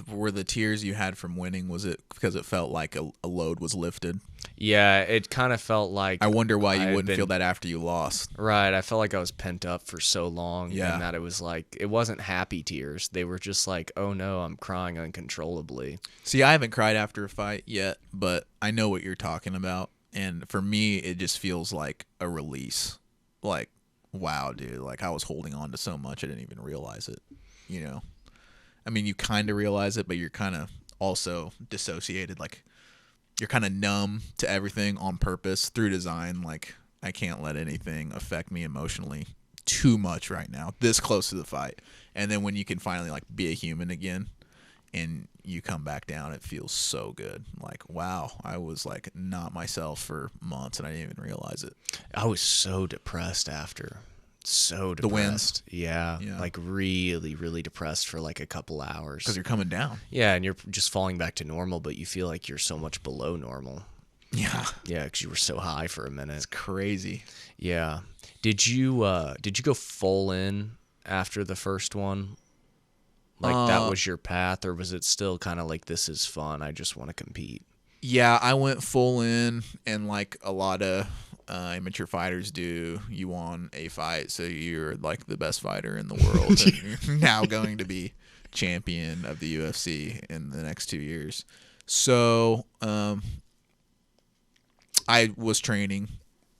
Were the tears you had from winning, was it because it felt like a load was lifted? Yeah, it kind of felt like, I wonder why you wouldn't feel that after you lost. Right, I felt like I was pent up for so long, yeah, and that it was like, it wasn't happy tears. They were just like, oh no, I'm crying uncontrollably. See, I haven't cried after a fight yet, but I know what you're talking about, and for me, it just feels like a release. Like, wow, dude, like, I was holding on to so much I didn't even realize it, you know? I mean, you kind of realize it, but you're kind of also dissociated. Like, you're kind of numb to everything on purpose through design. Like, I can't let anything affect me emotionally too much right now, this close to the fight. And then when you can finally, like, be a human again and you come back down, it feels so good. Like, wow, I was, like, not myself for months and I didn't even realize it. I was so depressed after. So depressed. The wins? Yeah, like, really, really depressed for, like, a couple hours. Because you're coming down. Yeah, and you're just falling back to normal, but you feel like you're so much below normal. Yeah. Yeah, because you were so high for a minute. It's crazy. Yeah. Did you go full in after the first one? Like, that was your path, or was it still kind of like, this is fun, I just want to compete? Yeah, I went full in, and, like, a lot of amateur fighters do. You won a fight, so you're like the best fighter in the world. And you're now going to be champion of the UFC in the next 2 years. So I was training.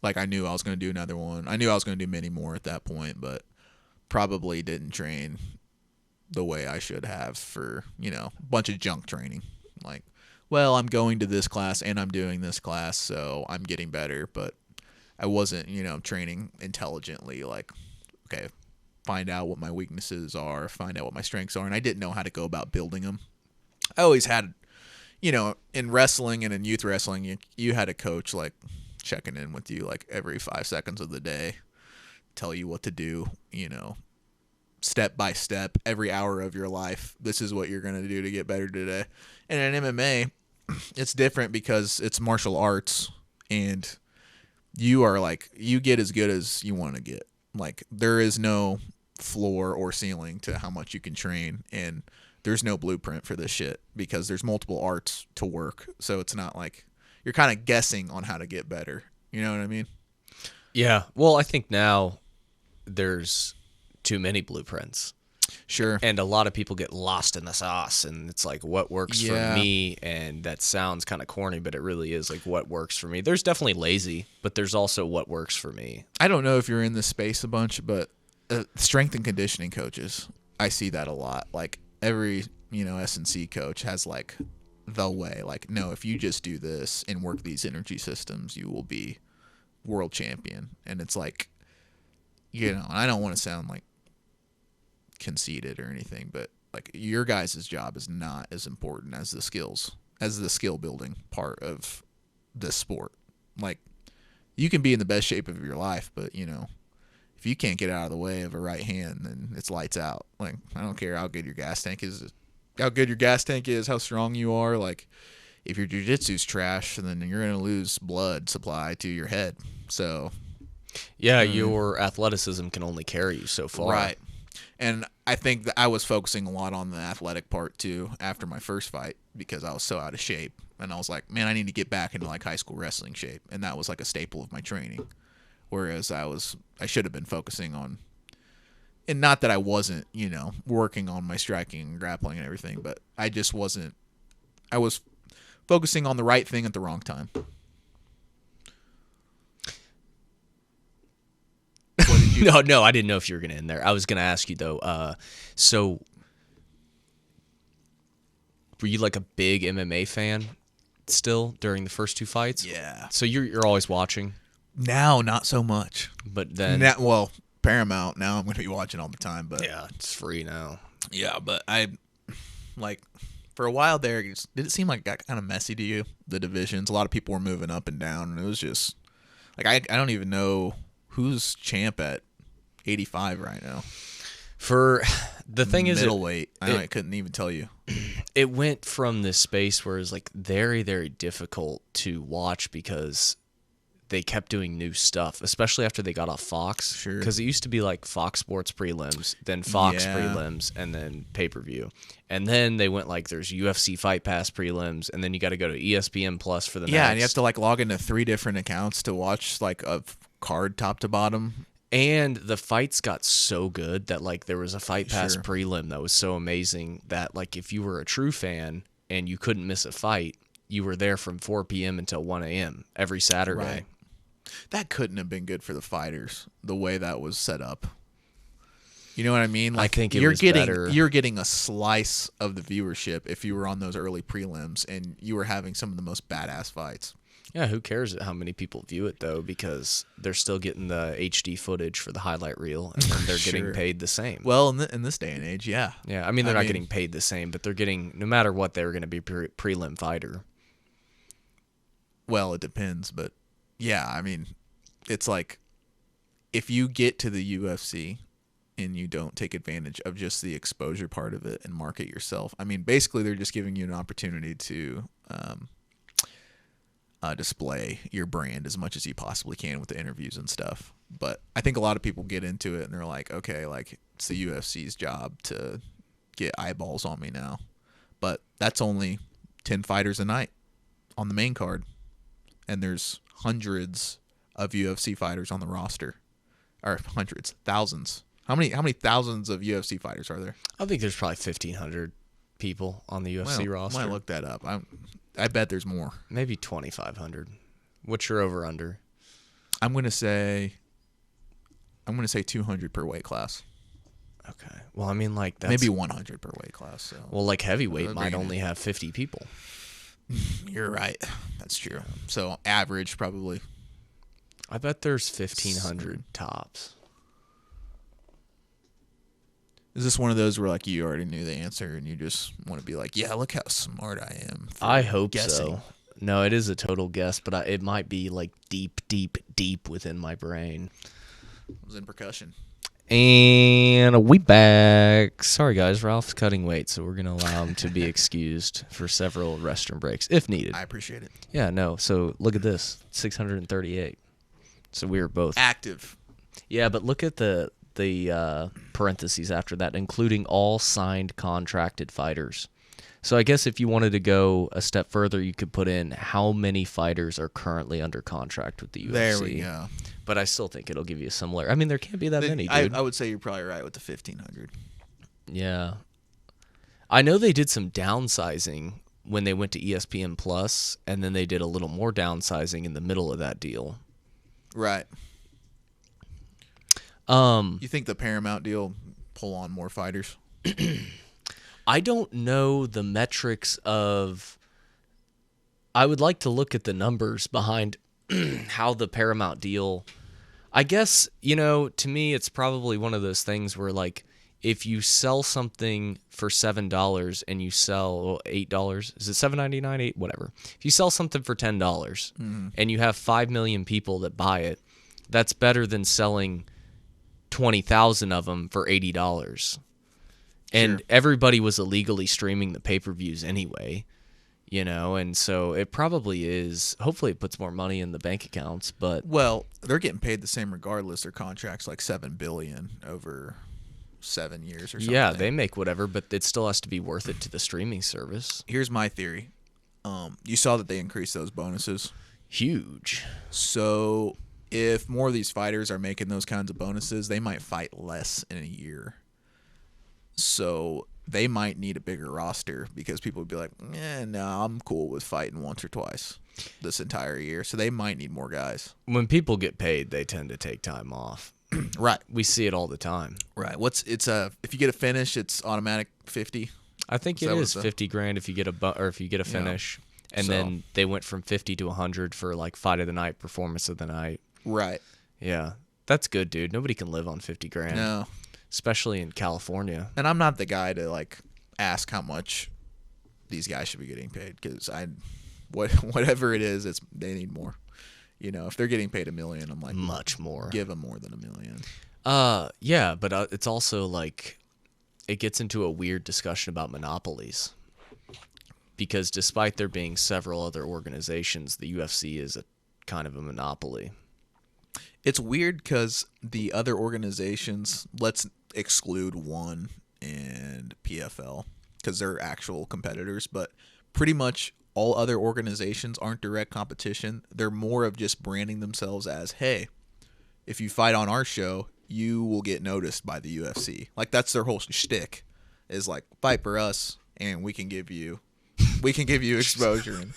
Like, I knew I was going to do another one. I knew I was going to do many more at that point, but probably didn't train the way I should have for, a bunch of junk training. Like, well, I'm going to this class and I'm doing this class, so I'm getting better, but I wasn't, training intelligently. Like, okay, find out what my weaknesses are, find out what my strengths are, and I didn't know how to go about building them. I always had, in wrestling and in youth wrestling, you had a coach, like, checking in with you, like, every 5 seconds of the day, tell you what to do, step by step, every hour of your life. This is what you're going to do to get better today. And in MMA, it's different because it's martial arts, and you are like, you get as good as you want to get. Like, there is no floor or ceiling to how much you can train, and there's no blueprint for this shit because there's multiple arts to work. So it's not like you're kind of guessing on how to get better. You know what I mean? Yeah. Well, I think now there's too many blueprints. Sure. And a lot of people get lost in the sauce, and it's like, what works for me? And that sounds kind of corny, but it really is like what works for me. There's definitely lazy, but there's also what works for me. I don't know if you're in this space a bunch, but strength and conditioning coaches, I see that a lot. Like, every, S&C coach has like the way, like, no, if you just do this and work these energy systems, you will be world champion. And it's like, I don't want to sound like conceited or anything, but like, your guys' job is not as important as the skill building part of this sport. Like, you can be in the best shape of your life, but if you can't get out of the way of a right hand, then it's lights out. Like, I don't care how good your gas tank is, how strong you are. Like, if your jiu-jitsu's trash, then you're going to lose blood supply to your head. So yeah, your athleticism can only carry you so far. Right. And I think that I was focusing a lot on the athletic part too after my first fight because I was so out of shape. And I was like, man, I need to get back into like high school wrestling shape. And that was like a staple of my training. Whereas I should have been focusing on, and not that I wasn't, working on my striking and grappling and everything, but I was focusing on the right thing at the wrong time. No, I didn't know if you were going to end there. I was going to ask you, though, so were you like a big MMA fan still during the first two fights? Yeah. So you're always watching? Now, not so much. But then... Paramount, now I'm going to be watching all the time. But yeah, it's free now. Yeah, but for a while there, did it seem like it got kind of messy to you, the divisions? A lot of people were moving up and down, and it was just... like, I don't even know who's champ at 85 right now. For the thing is, middleweight. I couldn't even tell you. It went from this space where it was like very, very difficult to watch because they kept doing new stuff, especially after they got off Fox. Sure. Because it used to be like Fox Sports prelims, then Fox prelims, and then pay-per-view. And then they went like there's UFC Fight Pass prelims, and then you got to go to ESPN Plus for the next. And you have to like log into 3 different accounts to watch like a card top to bottom. And the fights got so good that like there was a Fight Pass prelim that was so amazing that like if you were a true fan and you couldn't miss a fight, you were there from 4 p.m. until 1 a.m. every Saturday. Right. That couldn't have been good for the fighters, the way that was set up. You know what I mean? Like, I think you're getting a slice of the viewership if you were on those early prelims and you were having some of the most badass fights. Yeah, who cares how many people view it, though, because they're still getting the HD footage for the highlight reel, and then they're getting paid the same. Well, in this day and age, yeah. Yeah, I mean, they're not getting paid the same, but they're getting, no matter what, they're going to be prelim fighter. Well, it depends, but yeah, I mean, it's like if you get to the UFC and you don't take advantage of just the exposure part of it and market yourself, I mean, basically they're just giving you an opportunity to display your brand as much as you possibly can with the interviews and stuff. But I think a lot of people get into it and they're like, okay, like it's the UFC's job to get eyeballs on me now. But that's only 10 fighters a night on the main card. And there's hundreds of UFC fighters on the roster. Or hundreds, thousands. How many thousands of UFC fighters are there? I think there's probably 1,500 people on the UFC roster. I might look that up. I bet there's more. Maybe 2,500. What's your over under? I'm gonna say 200 per weight class. Okay. Well, I mean, like that's maybe 100 per weight class. So. Well, like heavyweight might only have 50 people. You're right. That's true. So average probably. I bet there's 1,500 tops. Is this one of those where like you already knew the answer and you just want to be like, yeah, look how smart I am? I hope so. No, it is a total guess, but it might be like deep, deep, deep within my brain. It was in percussion. And we back. Sorry, guys. Ralph's cutting weight, so we're going to allow him to be excused for several restroom breaks if needed. I appreciate it. Yeah, no. So look at this. 638. So we were both active. Yeah, but look at the parentheses after that, including all signed contracted fighters. So I guess if you wanted to go a step further, you could put in how many fighters are currently under contract with the UFC. There we go. But I still think it'll give you a similar. I mean, there can't be that many, dude. I would say you're probably right with the 1,500. Yeah. I know they did some downsizing when they went to ESPN Plus, and then they did a little more downsizing in the middle of that deal. Right. You think the Paramount deal pull on more fighters? I don't know the metrics of. I would like to look at the numbers behind how the Paramount deal. I guess, to me, it's probably one of those things where, like, if you sell something for $7 and you sell $8, is it $7.99? $8, whatever. If you sell something for $10 and you have 5 million people that buy it, that's better than selling 20,000 of them for $80. And everybody was illegally streaming the pay-per-views anyway, and so it probably is. Hopefully it puts more money in the bank accounts, but well, they're getting paid the same regardless. Their contract's like $7 billion over 7 years or something. Yeah, they make whatever, but it still has to be worth it to the streaming service. Here's my theory. You saw that they increased those bonuses. Huge. So if more of these fighters are making those kinds of bonuses, they might fight less in a year. So they might need a bigger roster because people would be like, no, I'm cool with fighting once or twice this entire year. So they might need more guys. When people get paid, they tend to take time off. Right. We see it all the time. Right. If you get a finish, it's automatic 50. I think it is $50,000 if you get a finish. Yeah. And then they went from 50 to 100 for like fight of the night, performance of the night. Right. Yeah. That's good, dude. Nobody can live on $50,000. No. Especially in California. And I'm not the guy to like ask how much these guys should be getting paid because whatever it is, they need more. If they're getting paid $1 million, I'm like much more. Give them more than $1 million. Yeah, but it's also like it gets into a weird discussion about monopolies because despite there being several other organizations, the UFC is a kind of a monopoly. It's weird because the other organizations, let's exclude ONE and PFL because they're actual competitors, but pretty much all other organizations aren't direct competition. They're more of just branding themselves as, hey, if you fight on our show, you will get noticed by the UFC. Like that's their whole shtick is like fight for us and we can give you exposure. And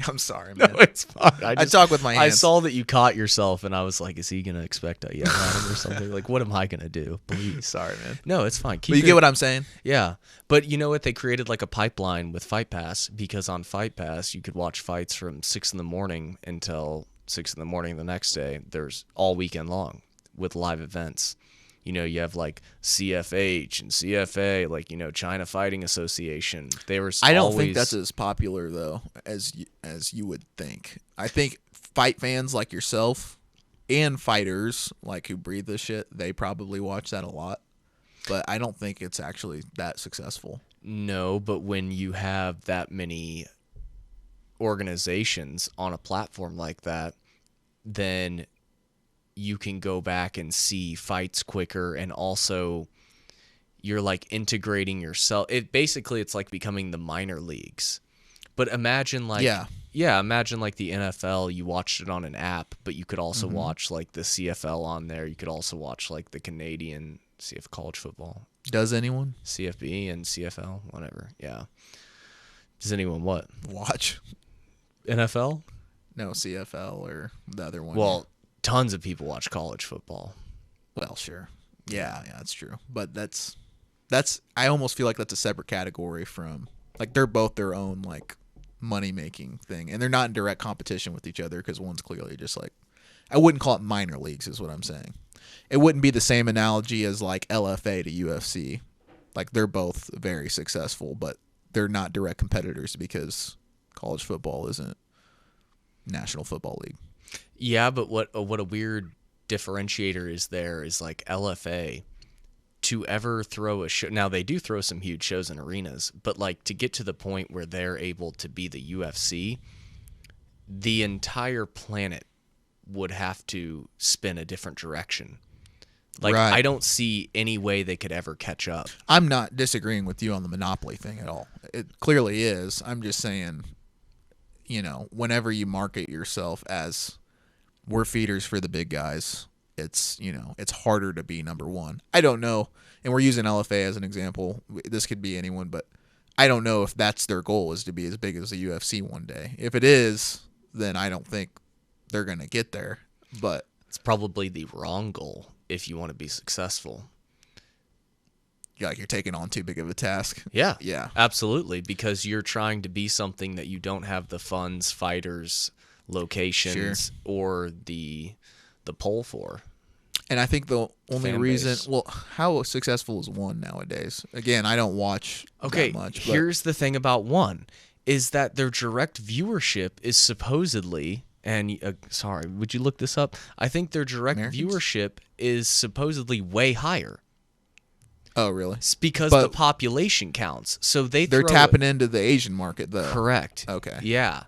I'm sorry, man. No, it's fine. I talk with my hands. I saw that you caught yourself, and I was like, "Is he gonna expect a yell at him or something? Like, what am I gonna do? Please, sorry, man. No, it's fine. But you get what I'm saying? Yeah, but you know what? They created like a pipeline with Fight Pass because on Fight Pass you could watch fights from 6 a.m. until 6 a.m. the next day. There's all weekend long with live events. You have like CFH and CFA, like China Fighting Association. I don't think that's as popular though as you would think. I think fight fans like yourself and fighters like who breathe this shit, they probably watch that a lot. But I don't think it's actually that successful. No, but when you have that many organizations on a platform like that, then you can go back and see fights quicker, and also you're like integrating yourself. It's like becoming the minor leagues. But imagine like yeah, imagine like the NFL, you watched it on an app, but you could also Mm-hmm. watch like the CFL on there. You could also watch like the Canadian college football, Does anyone CFB and CFL, whatever. Yeah. Does anyone what? watch? NFL? No, CFL or the other one. Well, tons of people watch college football. Well, sure. Yeah, that's true. But that's I almost feel like that's a separate category from, like, they're both their own like money making thing, and they're not in direct competition with each other because one's clearly just like, I wouldn't call it minor leagues is what I'm saying. It wouldn't be the same analogy as like LFA to UFC. Like, they're both very successful, but they're not direct competitors because college football isn't National Football League. Yeah, but what a weird differentiator is there is like LFA to ever throw a show. Now they do throw some huge shows in arenas, but like to get to the point where they're able to be the UFC, the entire planet would have to spin a different direction. Like, Right. I don't see any way they could ever catch up. I'm not disagreeing with you on the monopoly thing at all. It clearly is. I'm just saying, whenever you market yourself as we're feeders for the big guys, it's harder to be number one. I don't know, and we're using LFA as an example. This could be anyone, but I don't know if that's their goal, is to be as big as the UFC one day. If it is, then I don't think they're going to get there. But It's probably the wrong goal if you want to be successful. you're taking on too big of a task. Yeah. Yeah. Absolutely, because you're trying to be something that you don't have the funds, fighters, locations, or the pull for. And I think the only Fan reason, base. well, how successful is one nowadays? Again, I don't watch Okay, that much. But here's the thing about one, is that their direct viewership is supposedly, and sorry, would you look this up? I think their direct Americans? viewership is supposedly way higher. oh, really? It's because But the population counts. So They're throw tapping into the Asian market, though. Correct. Okay. Yeah.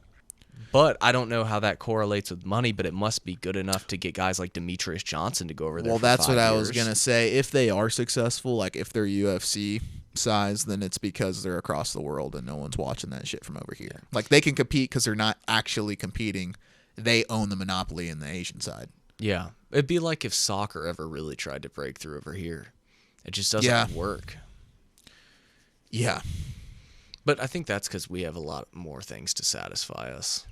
But I don't know how that correlates with money, but it must be good enough to get guys like Demetrius Johnson to go over there. Well, for that's 5 what I was years. going to say. If they are successful, like if they're UFC size, then it's because they're across the world and no one's watching that shit from over here. Like, they can compete because they're not actually competing. They own the monopoly in the Asian side. Yeah. It'd be like if soccer ever really tried to break through over here. It just doesn't Yeah. work. Yeah. But I think that's because we have a lot more things to satisfy us.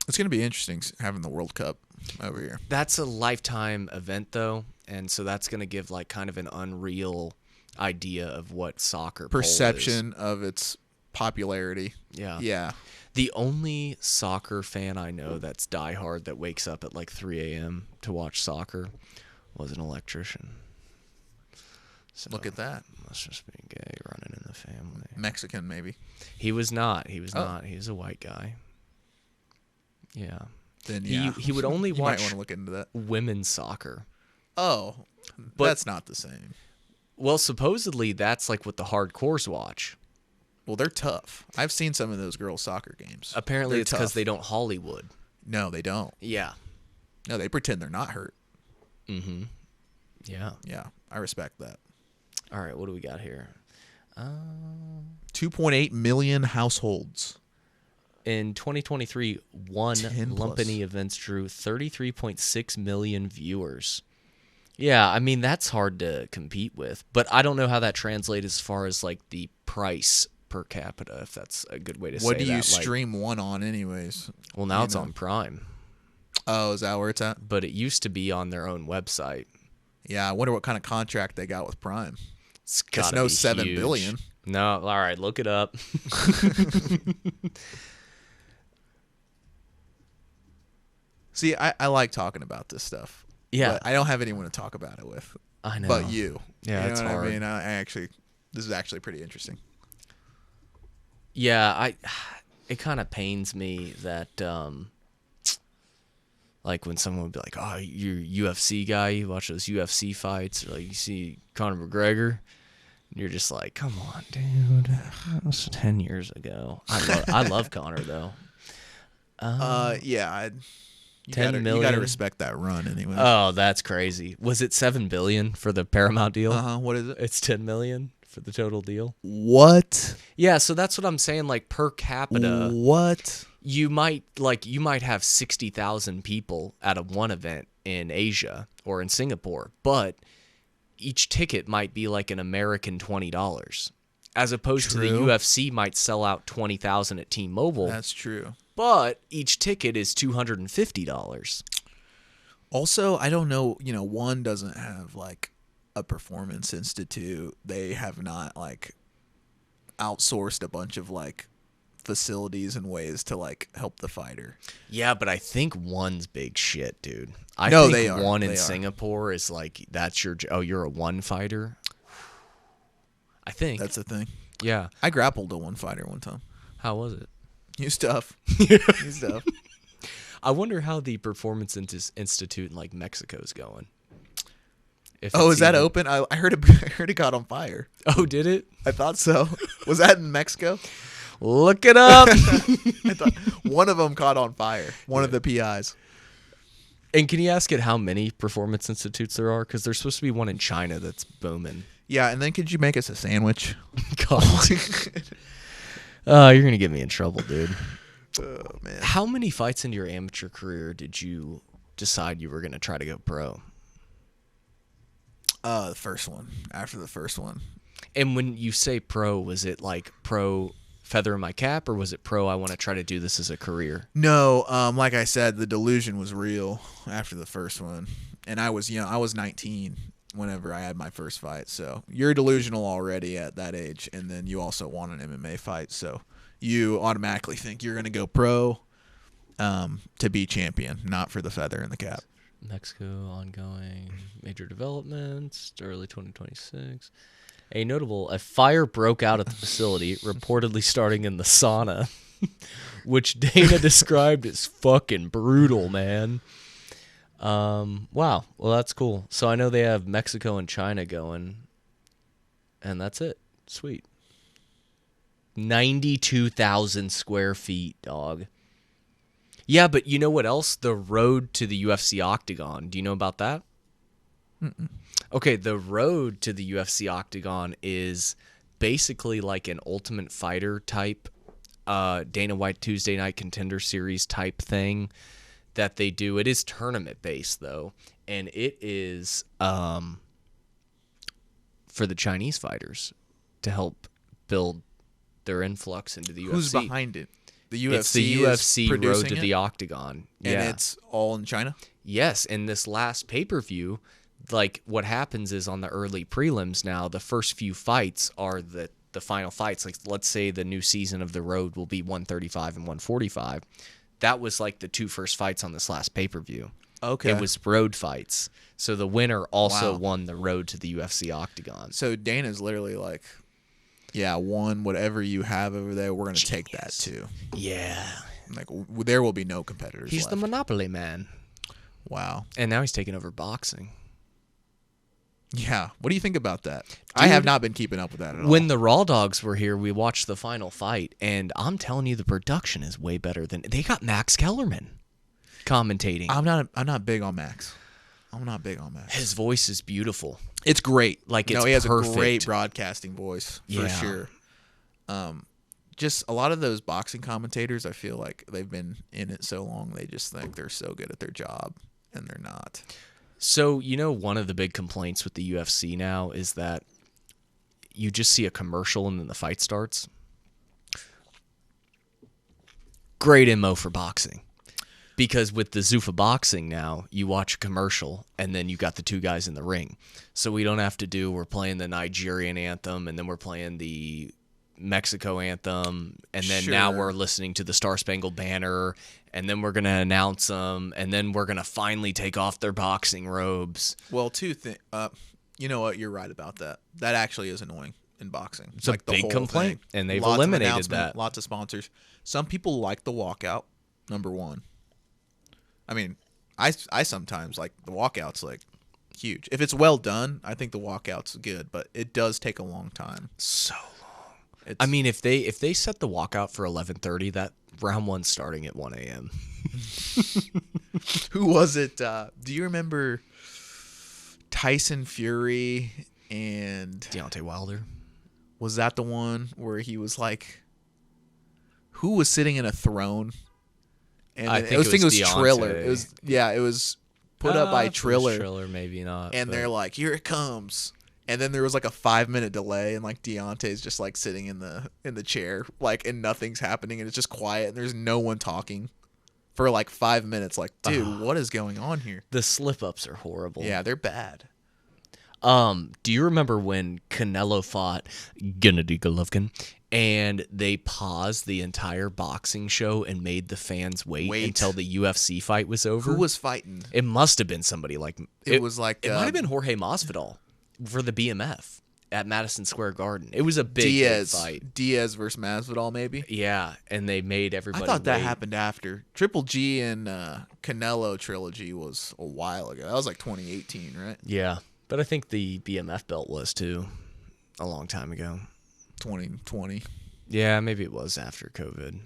It's going to be interesting having the World Cup over here. That's a lifetime event, though, and so that's going to give like kind of an unreal idea of what soccer poll is. Perception of its popularity. Yeah. Yeah. The only soccer fan I know that's diehard that wakes up at like 3 a.m. to watch soccer was an electrician. So Look at that. must just be gay running in the family. Mexican, maybe. He was not. He was Oh. not. He was a white guy. Yeah. Then, yeah. He would only you might watch want to look into that. women's soccer. Oh, But- that's not the same. Well, supposedly that's like what the hardcores watch. Well, they're tough. I've seen some of those girls' soccer games. Apparently They're it's because tough. they don't Hollywood. No, they don't. Yeah. No, they pretend they're not hurt. Mm-hmm. Yeah. Yeah, I respect that. All right, what do we got here? 2.8 million households. In 2023, one 10 plus. Lumpany Events drew 33.6 million viewers. Yeah, I mean, that's hard to compete with, but I don't know how that translates as far as like the price per capita, if that's a good way to say that. What do you Like, stream one on anyways? well, now you it's know? on Prime, Oh, is that where it's at? but it used to be on their own website. Yeah, I wonder what kind of contract they got with Prime. It's It's gotta no be 7 huge. billion. No, all right, look it up. See, I like talking about this stuff. Yeah. But I don't have anyone to talk about it with. I know. But you. Yeah, you know it's what hard. I mean? I actually, this is actually pretty interesting. Yeah, it kind of pains me that like when someone would be like, "Oh, you're a UFC guy, you watch those UFC fights," or like you see Conor McGregor, and you're just like, "Come on, dude, that was 10 years ago." I love Conor though. Yeah, you 10 gotta million? respect that run anyway. Oh, that's crazy. Was it 7 billion for the Paramount deal? What is it? It's 10 million for the total deal. What? Yeah, so that's what I'm saying. Like per capita. What? you might have 60,000 people at one event in Asia or in Singapore, but each ticket might be like an American $20, as opposed to the UFC might sell out 20,000 at T-Mobile. That's true. But each ticket is $250. Also, I don't know, one doesn't have like a performance institute. They have not like outsourced a bunch of like facilities and ways to like help the fighter. Yeah, but I think one's big shit, dude. I No, think they are. one in They are. Singapore is like, that's you're a one fighter. I think. That's the thing. Yeah. I grappled a one fighter one time. How was it? New stuff. New stuff. I wonder how the Performance Institute in like Mexico is going. Oh, is that open? I heard it got on fire. Oh, did it? I thought so. Was that in Mexico? Look it up. I thought one of them caught on fire. One of the PIs. And can you ask it how many Performance Institutes there are? Because there's supposed to be one in China that's booming. Yeah, and then could you make us a sandwich? God. You're going to get me in trouble, dude. Oh, man. How many fights into your amateur career did you decide you were going to try to go pro? The first one. After the first one. And when you say pro, was it like pro feather in my cap, or was it pro I want to try to do this as a career? No, like I said, the delusion was real after the first one. And I was young. I was 19 whenever I had my first fight. So you're delusional already at that age, and then you also want an MMA fight. So you automatically think you're going to go pro to be champion, not for the feather in the cap. Mexico ongoing major developments, early 2026. A fire broke out at the facility, reportedly starting in the sauna, which Dana described as fucking brutal, man. Wow. Well, that's cool. So I know they have Mexico and China going, and that's it. Sweet. 92,000 square feet, dog. Yeah, but you know what else? The road to the UFC Octagon. Do you know about that? Mm-mm. Okay, the road to the UFC Octagon is basically like an Ultimate Fighter type, Dana White Tuesday Night Contender Series type thing that they do. It is tournament based though, and it is for the Chinese fighters to help build their influx into the UFC. Who's behind it? The UFC. It's the UFC road producing to the Octagon. And Yeah. it's all in China? Yes, in this last pay-per-view, like what happens is on the early prelims now, the first few fights are the final fights. Like let's say the new season of the road will be 135 and 145. That was like the two first fights on this last pay-per-view. Okay. It was road fights. So the winner also Wow. won the road to the UFC Octagon. So Dana's literally like, yeah, whatever you have over there, we're going to take that too. Yeah. Like, there will be no competitors He's left. the monopoly man. Wow. And now he's taking over boxing. Yeah. What do you think about that? I have not been keeping up with that at all. When the Raw Dogs were here, we watched the final fight, and I'm telling you, the production is way better than they got. Max Kellerman commentating. I'm not big on Max. I'm not big on Max. His voice is beautiful. It's great. Like, it's he has perfect. a great broadcasting voice for Yeah. sure. Just a lot of those boxing commentators, I feel like they've been in it so long, they just think they're so good at their job, and they're not. So, one of the big complaints with the UFC now is that you just see a commercial and then the fight starts. Great MO for boxing. Because with the Zuffa boxing now, you watch a commercial and then you got the two guys in the ring. So we don't have to we're playing the Nigerian anthem and then we're playing the Mexico anthem, and then now we're listening to the Star Spangled Banner, and then we're going to announce them, and then we're going to finally take off their boxing robes. Well, two things. You know what? You're right about that. That actually is annoying in boxing. It's a big complaint, and they've Lots of eliminated announcement, that. Lots of sponsors. Some people like the walkout, number one. I mean, I sometimes like the walkout's like huge. If it's well done, I think the walkout's good, but it does take a long time. So long. I mean, if they set the walkout for 11:30, that round one's starting at 1 a.m. Who was it? Do you remember Tyson Fury and Deontay Wilder? Was that the one where he was like, who was sitting in a throne And I then, think it was Triller. Deontay. It was put up by If it was Triller. Triller, maybe not. And but- they're like, here it comes. And then there was like a 5-minute delay, and like Deontay's just like sitting in the chair, like, and nothing's happening, and it's just quiet, and there's no one talking for like 5 minutes. Like, dude, what is going on here? the slip ups are horrible. Yeah, they're bad. Do you remember when Canelo fought Gennady Golovkin and they paused the entire boxing show and made the fans wait until the UFC fight was over? Who was fighting? It must have been somebody like It was like it might have been Jorge Masvidal for the BMF at Madison Square Garden. It was a big fight. Diaz versus Masvidal, maybe. Yeah, and they made everybody. I thought that wait. happened after Triple G and Canelo trilogy was a while ago. That was like 2018, right? Yeah, but I think the BMF belt was too, a long time ago. 2020. Yeah, maybe it was after COVID.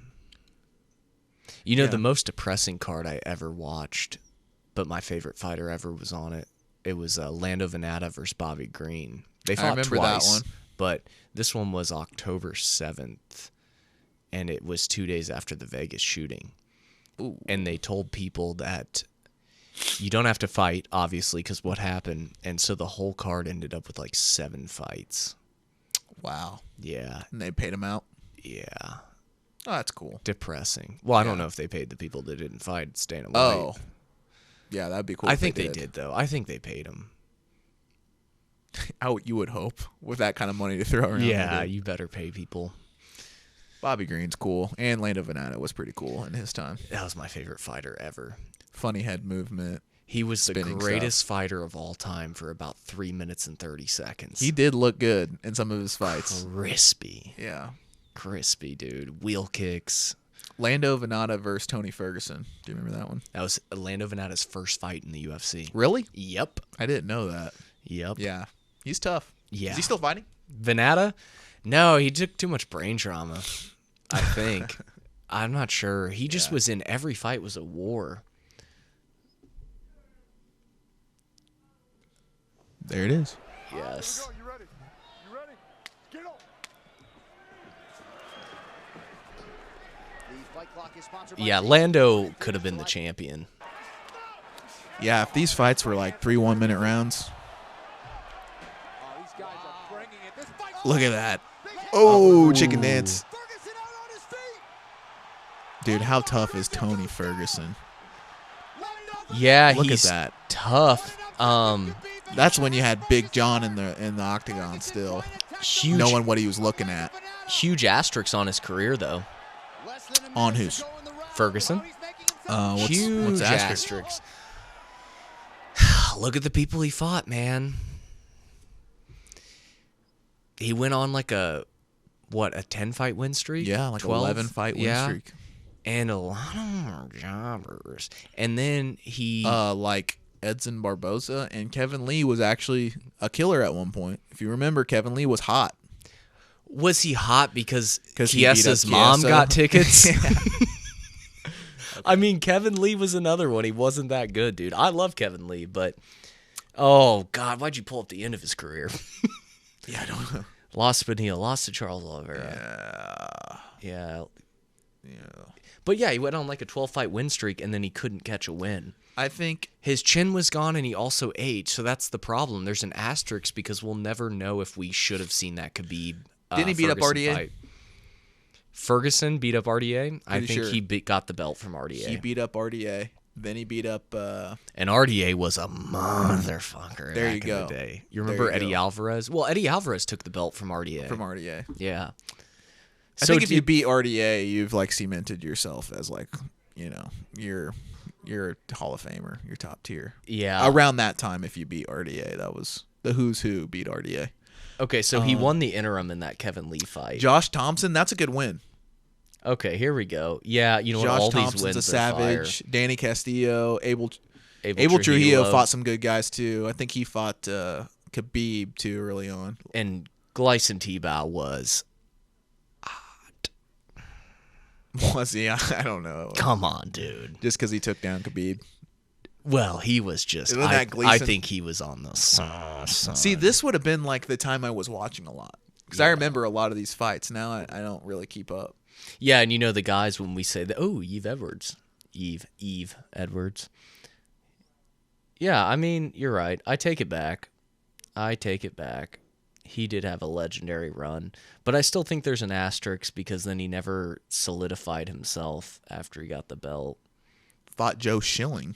You know, the most depressing card I ever watched, but my favorite fighter ever was on it. It was Lando Venata versus Bobby Green. They fought remember twice, that one. but this one was October 7th, and it was 2 days after the Vegas shooting. Ooh. And they told people that you don't have to fight, obviously, because what happened. And so the whole card ended up with like 7 fights. Wow. Yeah. And they paid him out. Yeah. Oh, that's cool. Depressing. Well, I don't know if they paid the people that didn't fight staying away. Oh. Yeah, that'd be cool. I if think they did, though. I think they paid him. You would hope with that kind of money to throw around. Yeah, you better pay people. Bobby Green's cool, and Lando Venata was pretty cool in his time. That was my favorite fighter ever. Funny head movement. He was the Spinning greatest fighter of all time for about 3 minutes and 30 seconds. He did look good in some of his fights. Crispy. Yeah. Crispy, dude. Wheel kicks. Lando Venata versus Tony Ferguson. Do you remember that one? That was Lando Venata's first fight in the UFC. Really? Yep. I didn't know that. Yep. Yeah. He's tough. Yeah. Is he still fighting? Venata? No, he took too much brain trauma, I think. I'm not sure. He just was in every fight was a war. There it is. Yes. You ready? You ready? Get on. Yeah, Lando could have been the champion. Yeah, if these fights were like 3 1-minute rounds. Look at that. Oh, chicken dance. Dude, how tough is Tony Ferguson? Yeah, Look he's at that. tough. That's when you had Big John in the octagon still. Huge, Knowing what he was looking at. huge asterisks on his career, though. On whose? Ferguson. What's Huge asterisk? asterisks. Look at the people he fought, man. He went on like a 10-fight win streak? Yeah, like 12? 11-fight win streak. And a lot of them are jobbers. And then he... Like Edson Barboza and Kevin Lee was actually a killer at one point. If you remember, Kevin Lee was hot. Was he hot because he beat up Kiesa's mom Chiesa? got tickets? I mean, Kevin Lee was another one. He wasn't that good, dude. I love Kevin Lee, but... Oh, God, why'd you pull up the end of his career? Yeah, I don't know. Lost to Benil, lost to Charles Oliveira. Yeah. Yeah. But yeah, he went on like a 12-fight win streak, and then he couldn't catch a win. I think His chin was gone, and he also aged, so that's the problem. There's an asterisk because we'll never know if we should have seen that Khabib Didn't he beat up Ferguson RDA? fight. Ferguson beat up RDA? I Pretty think sure. he got the belt from RDA. he beat up RDA. Then he beat up And RDA was a motherfucker There back you in go. the day. You There remember you Eddie go. Alvarez? Well, Eddie Alvarez took the belt from RDA. from RDA. Yeah. I think if you beat RDA, you've like cemented yourself as like, you know, you're a Hall of Famer, you're top tier. Yeah. Around that time, if you beat RDA, that was the who's who beat RDA. Okay, so he won the interim in that Kevin Lee fight. Josh Thompson, that's a good win. Okay, here we go. Yeah, you know what? Josh All Thompson's these wins a are savage. fire. Danny Castillo, Abel Trujillo Trujillo fought some good guys too. I think he fought Khabib too early on. And Gleison Tebow was hot. Was he? I don't know. Come on, dude. Just because he took down Khabib. Well, he was just. Isn't that I Gleason? think he was on the sauce. See, this would have been like the time I was watching a lot. Because I remember a lot of these fights. Now I don't really keep up. Yeah, and you know the guys when we say that. Oh, Yves Edwards. Eve Edwards. Yeah, I mean, you're right. I take it back. He did have a legendary run, but I still think there's an asterisk because then he never solidified himself after he got the belt. Fought Joe Schilling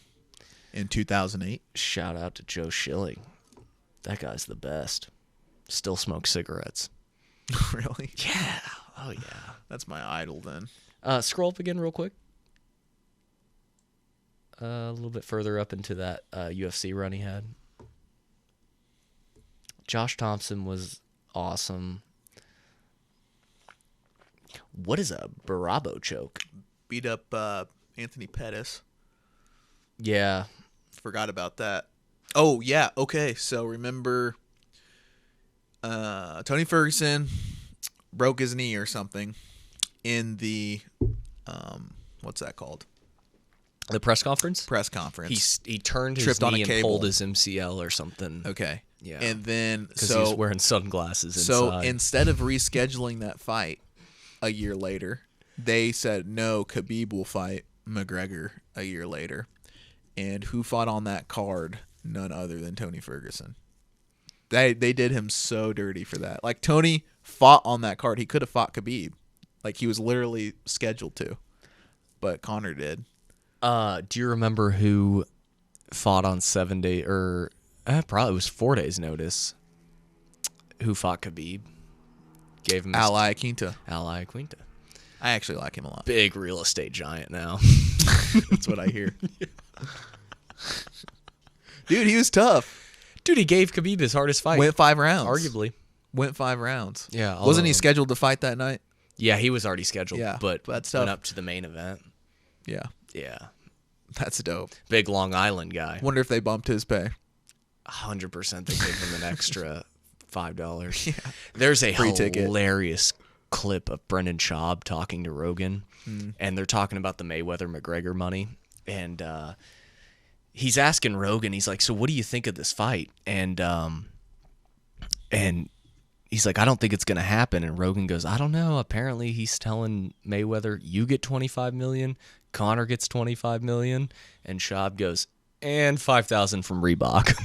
in 2008. Shout out to Joe Schilling. That guy's the best. Still smokes cigarettes. Really? Yeah. Oh, yeah. That's my idol then. Scroll up again real quick. A little bit further up into that UFC run he had. Josh Thompson was awesome. What is a Bravo choke? Beat up Anthony Pettis. Yeah. Forgot about that. Oh, yeah. Okay. So remember Tony Ferguson broke his knee or something in the what's that called? The press conference? Press conference. He turned his Tripped on knee a and cable. pulled his MCL or something. Okay. Yeah. And then Because he was wearing sunglasses inside. So instead of rescheduling that fight a year later, they said no, Khabib will fight McGregor a year later. And who fought on that card? None other than Tony Ferguson. They did him so dirty for that. Like, Tony fought on that card. He could have fought Khabib. Like, he was literally scheduled to. But Conor did. Do you remember who fought on 7 day or probably it was 4 days notice? Who fought Khabib? Gave him Ally Quinta. Ally Quinta. I actually like him a lot. Big real estate giant now. That's what I hear. Dude, he was tough. Dude, he gave Khabib his hardest fight. Went 5 rounds. Arguably. Went 5 rounds. Yeah. Wasn't he scheduled to fight that night? Yeah, he was already scheduled. Yeah, but that's went tough. up to the main event. Yeah. Yeah. That's dope. Big Long Island guy. Wonder if they bumped his pay. 100% they gave him an extra $5. Yeah. There's a Free ticket. hilarious clip of Brendan Schaub talking to Rogan, and they're talking about the Mayweather-McGregor money, and he's asking Rogan, he's like, so what do you think of this fight? And he's like, I don't think it's going to happen. And Rogan goes, I don't know. Apparently he's telling Mayweather, you get $25 million, Conor gets $25 million, and Schaub goes, and $5,000 from Reebok.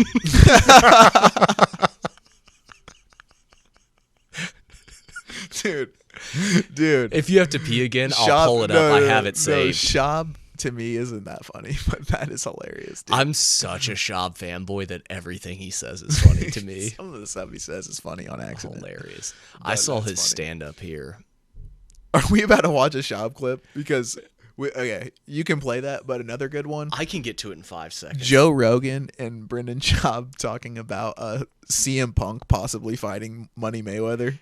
Dude. If you have to pee again, I'll pull it up. I have it saved. Schaub, to me, isn't that funny, but that is hilarious, dude. I'm such a Schaub fanboy that everything he says is funny to me. Some of the stuff he says is funny on accident. Hilarious. I saw his funny. stand-up here. Are we about to watch a Schaub clip? Because, okay, you can play that, but another good one. I can get to it in 5 seconds. Joe Rogan and Brendan Schaub talking about CM Punk possibly fighting Money Mayweather.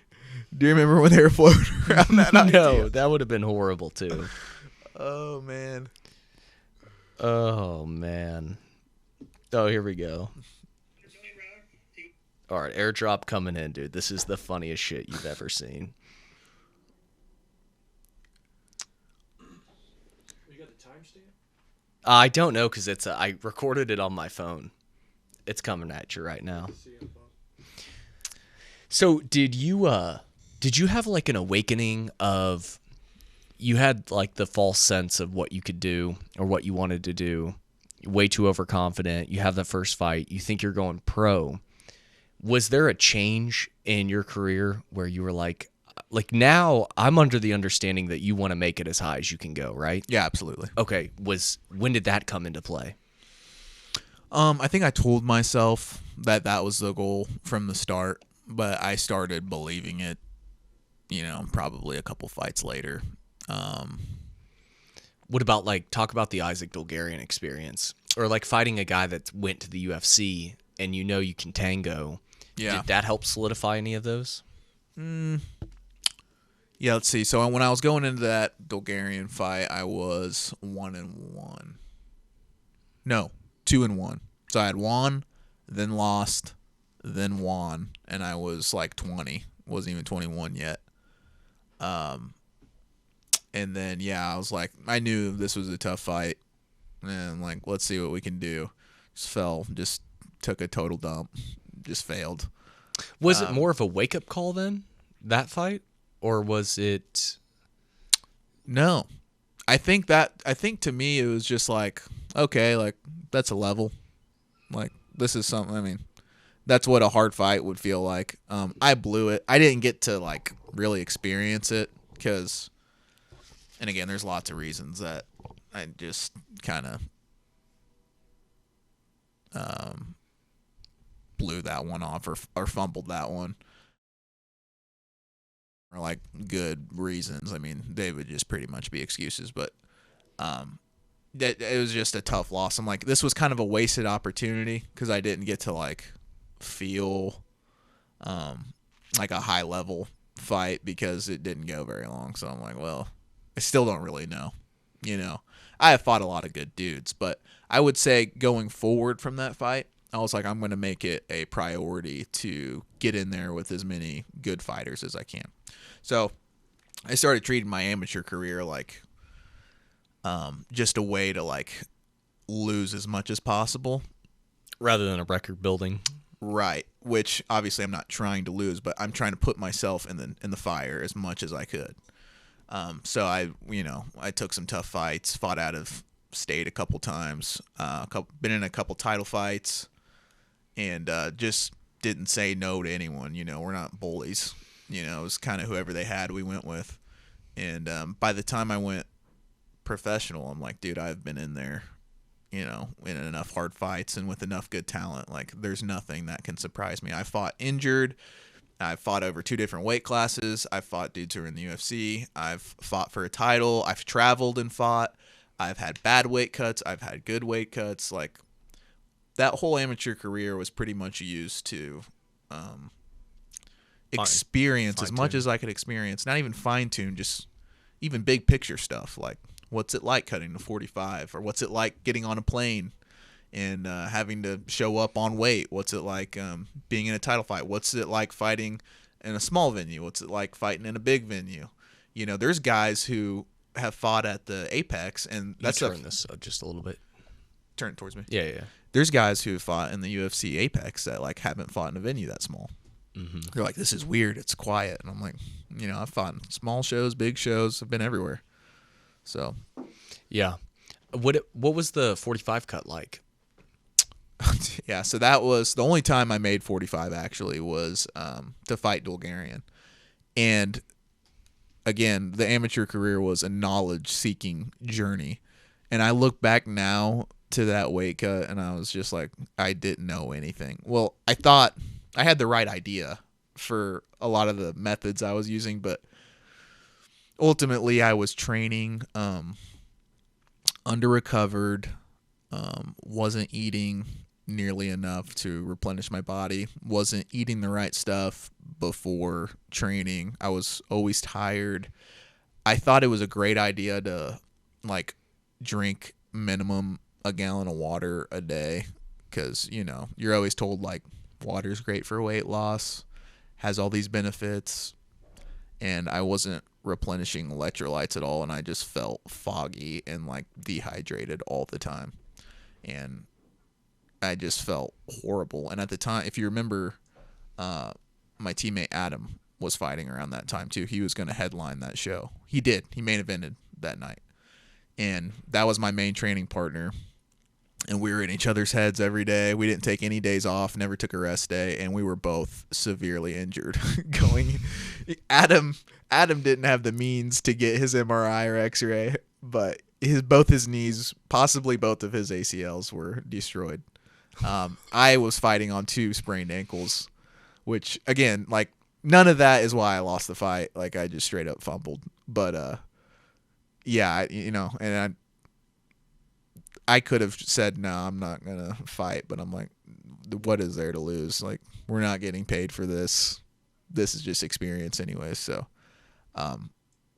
Do you remember when they were floating around that idea? No, that would have been horrible too. Oh, man. Oh, man. Oh, here we go. All right, airdrop coming in, dude. This is the funniest shit you've ever seen. You got the timestamp? I don't know because I recorded it on my phone. It's coming at you right now. So did you have like an awakening of, you had like the false sense of what you could do or what you wanted to do, way too overconfident, you have that first fight, you think you're going pro. Was there a change in your career where you were like now I'm under the understanding that you want to make it as high as you can go, right? Yeah, absolutely. Okay, when did that come into play? I think I told myself that was the goal from the start, but I started believing it, probably a couple fights later. What about talk about the Isaac Bulgarian experience, or fighting a guy that went to the UFC and you can tango? Yeah. Did that help solidify any of those? Yeah, let's see. So when I was going into that Bulgarian fight, I was 1-1. No, 2-1. So I had won, then lost, then won, and I was 20. Wasn't even 21 yet. And then I was I knew this was a tough fight, and let's see what we can do. Just took a total dump, just failed. Was it more of a wake up call then, that fight, or was it? No, I think to me it was just like, okay, like that's a level. Like this is something, I mean, that's what a hard fight would feel like. I blew it. I didn't get to like really experience it because, and again, there's lots of reasons that I just kind of blew that one off or fumbled that one. Or like good reasons. I mean, they would just pretty much be excuses, but it was just a tough loss. I'm like, this was kind of a wasted opportunity because I didn't get to like feel like a high level fight because it didn't go very long. So I'm like, well, I still don't really know. You know, I have fought a lot of good dudes, but I would say going forward from that fight, I was like, I'm going to make it a priority to get in there with as many good fighters as I can. So I started treating my amateur career like just a way to like lose as much as possible. Rather than a record building. Right. Which obviously I'm not trying to lose, but I'm trying to put myself in the fire as much as I could. So I took some tough fights, fought out of state a couple times, been in a couple title fights, and just didn't say no to anyone. You know, we're not bullies. You know, it was kind of whoever they had we went with. And by the time I went professional, I'm like, dude, I've been in there, you know, in enough hard fights and with enough good talent. Like, there's nothing that can surprise me. I fought injured. I've fought over 2 different weight classes. I've fought dudes who are in the UFC. I've fought for a title. I've traveled and fought. I've had bad weight cuts. I've had good weight cuts. Like, that whole amateur career was pretty much used to experience as much as I could experience. Not even fine-tune, just even big picture stuff. Like, what's it like cutting to 45? Or what's it like getting on a plane and having to show up on weight? What's it like being in a title fight? What's it like fighting in a small venue? What's it like fighting in a big venue? You know, there's guys who have fought at the Apex, and that's turn this just a little bit. Turn it towards me. Yeah. There's guys who fought in the UFC Apex that like haven't fought in a venue that small. Mm-hmm. They're like, this is weird. It's quiet, and I'm like, you know, I've fought in small shows, big shows. I've been everywhere. So, yeah. What was the 45 cut like? Yeah, so that was the only time I made 45 actually was to fight Bulgarian. And again, the amateur career was a knowledge-seeking journey. And I look back now to that weight cut, and I was just like, I didn't know anything. Well, I thought I had the right idea for a lot of the methods I was using, but ultimately I was training under-recovered, wasn't eating nearly enough to replenish my body, wasn't eating the right stuff before training. I was always tired. I thought it was a great idea to like drink minimum a gallon of water a day because, you know, you're always told like water's great for weight loss, has all these benefits, and I wasn't replenishing electrolytes at all, and I just felt foggy and like dehydrated all the time. And I just felt horrible. And at the time, if you remember, my teammate Adam was fighting around that time too. He was going to headline that show. He did. He main evented that night. And that was my main training partner. And we were in each other's heads every day. We didn't take any days off, never took a rest day, and we were both severely injured. Adam didn't have the means to get his MRI or X-ray, but both his knees, possibly both of his ACLs, were destroyed. I was fighting on 2 sprained ankles, which again, like none of that is why I lost the fight. Like I just straight up fumbled. But yeah, you know, and I could have said no, I'm not gonna fight, but I'm like, what is there to lose? Like we're not getting paid for this. This is just experience anyway. So,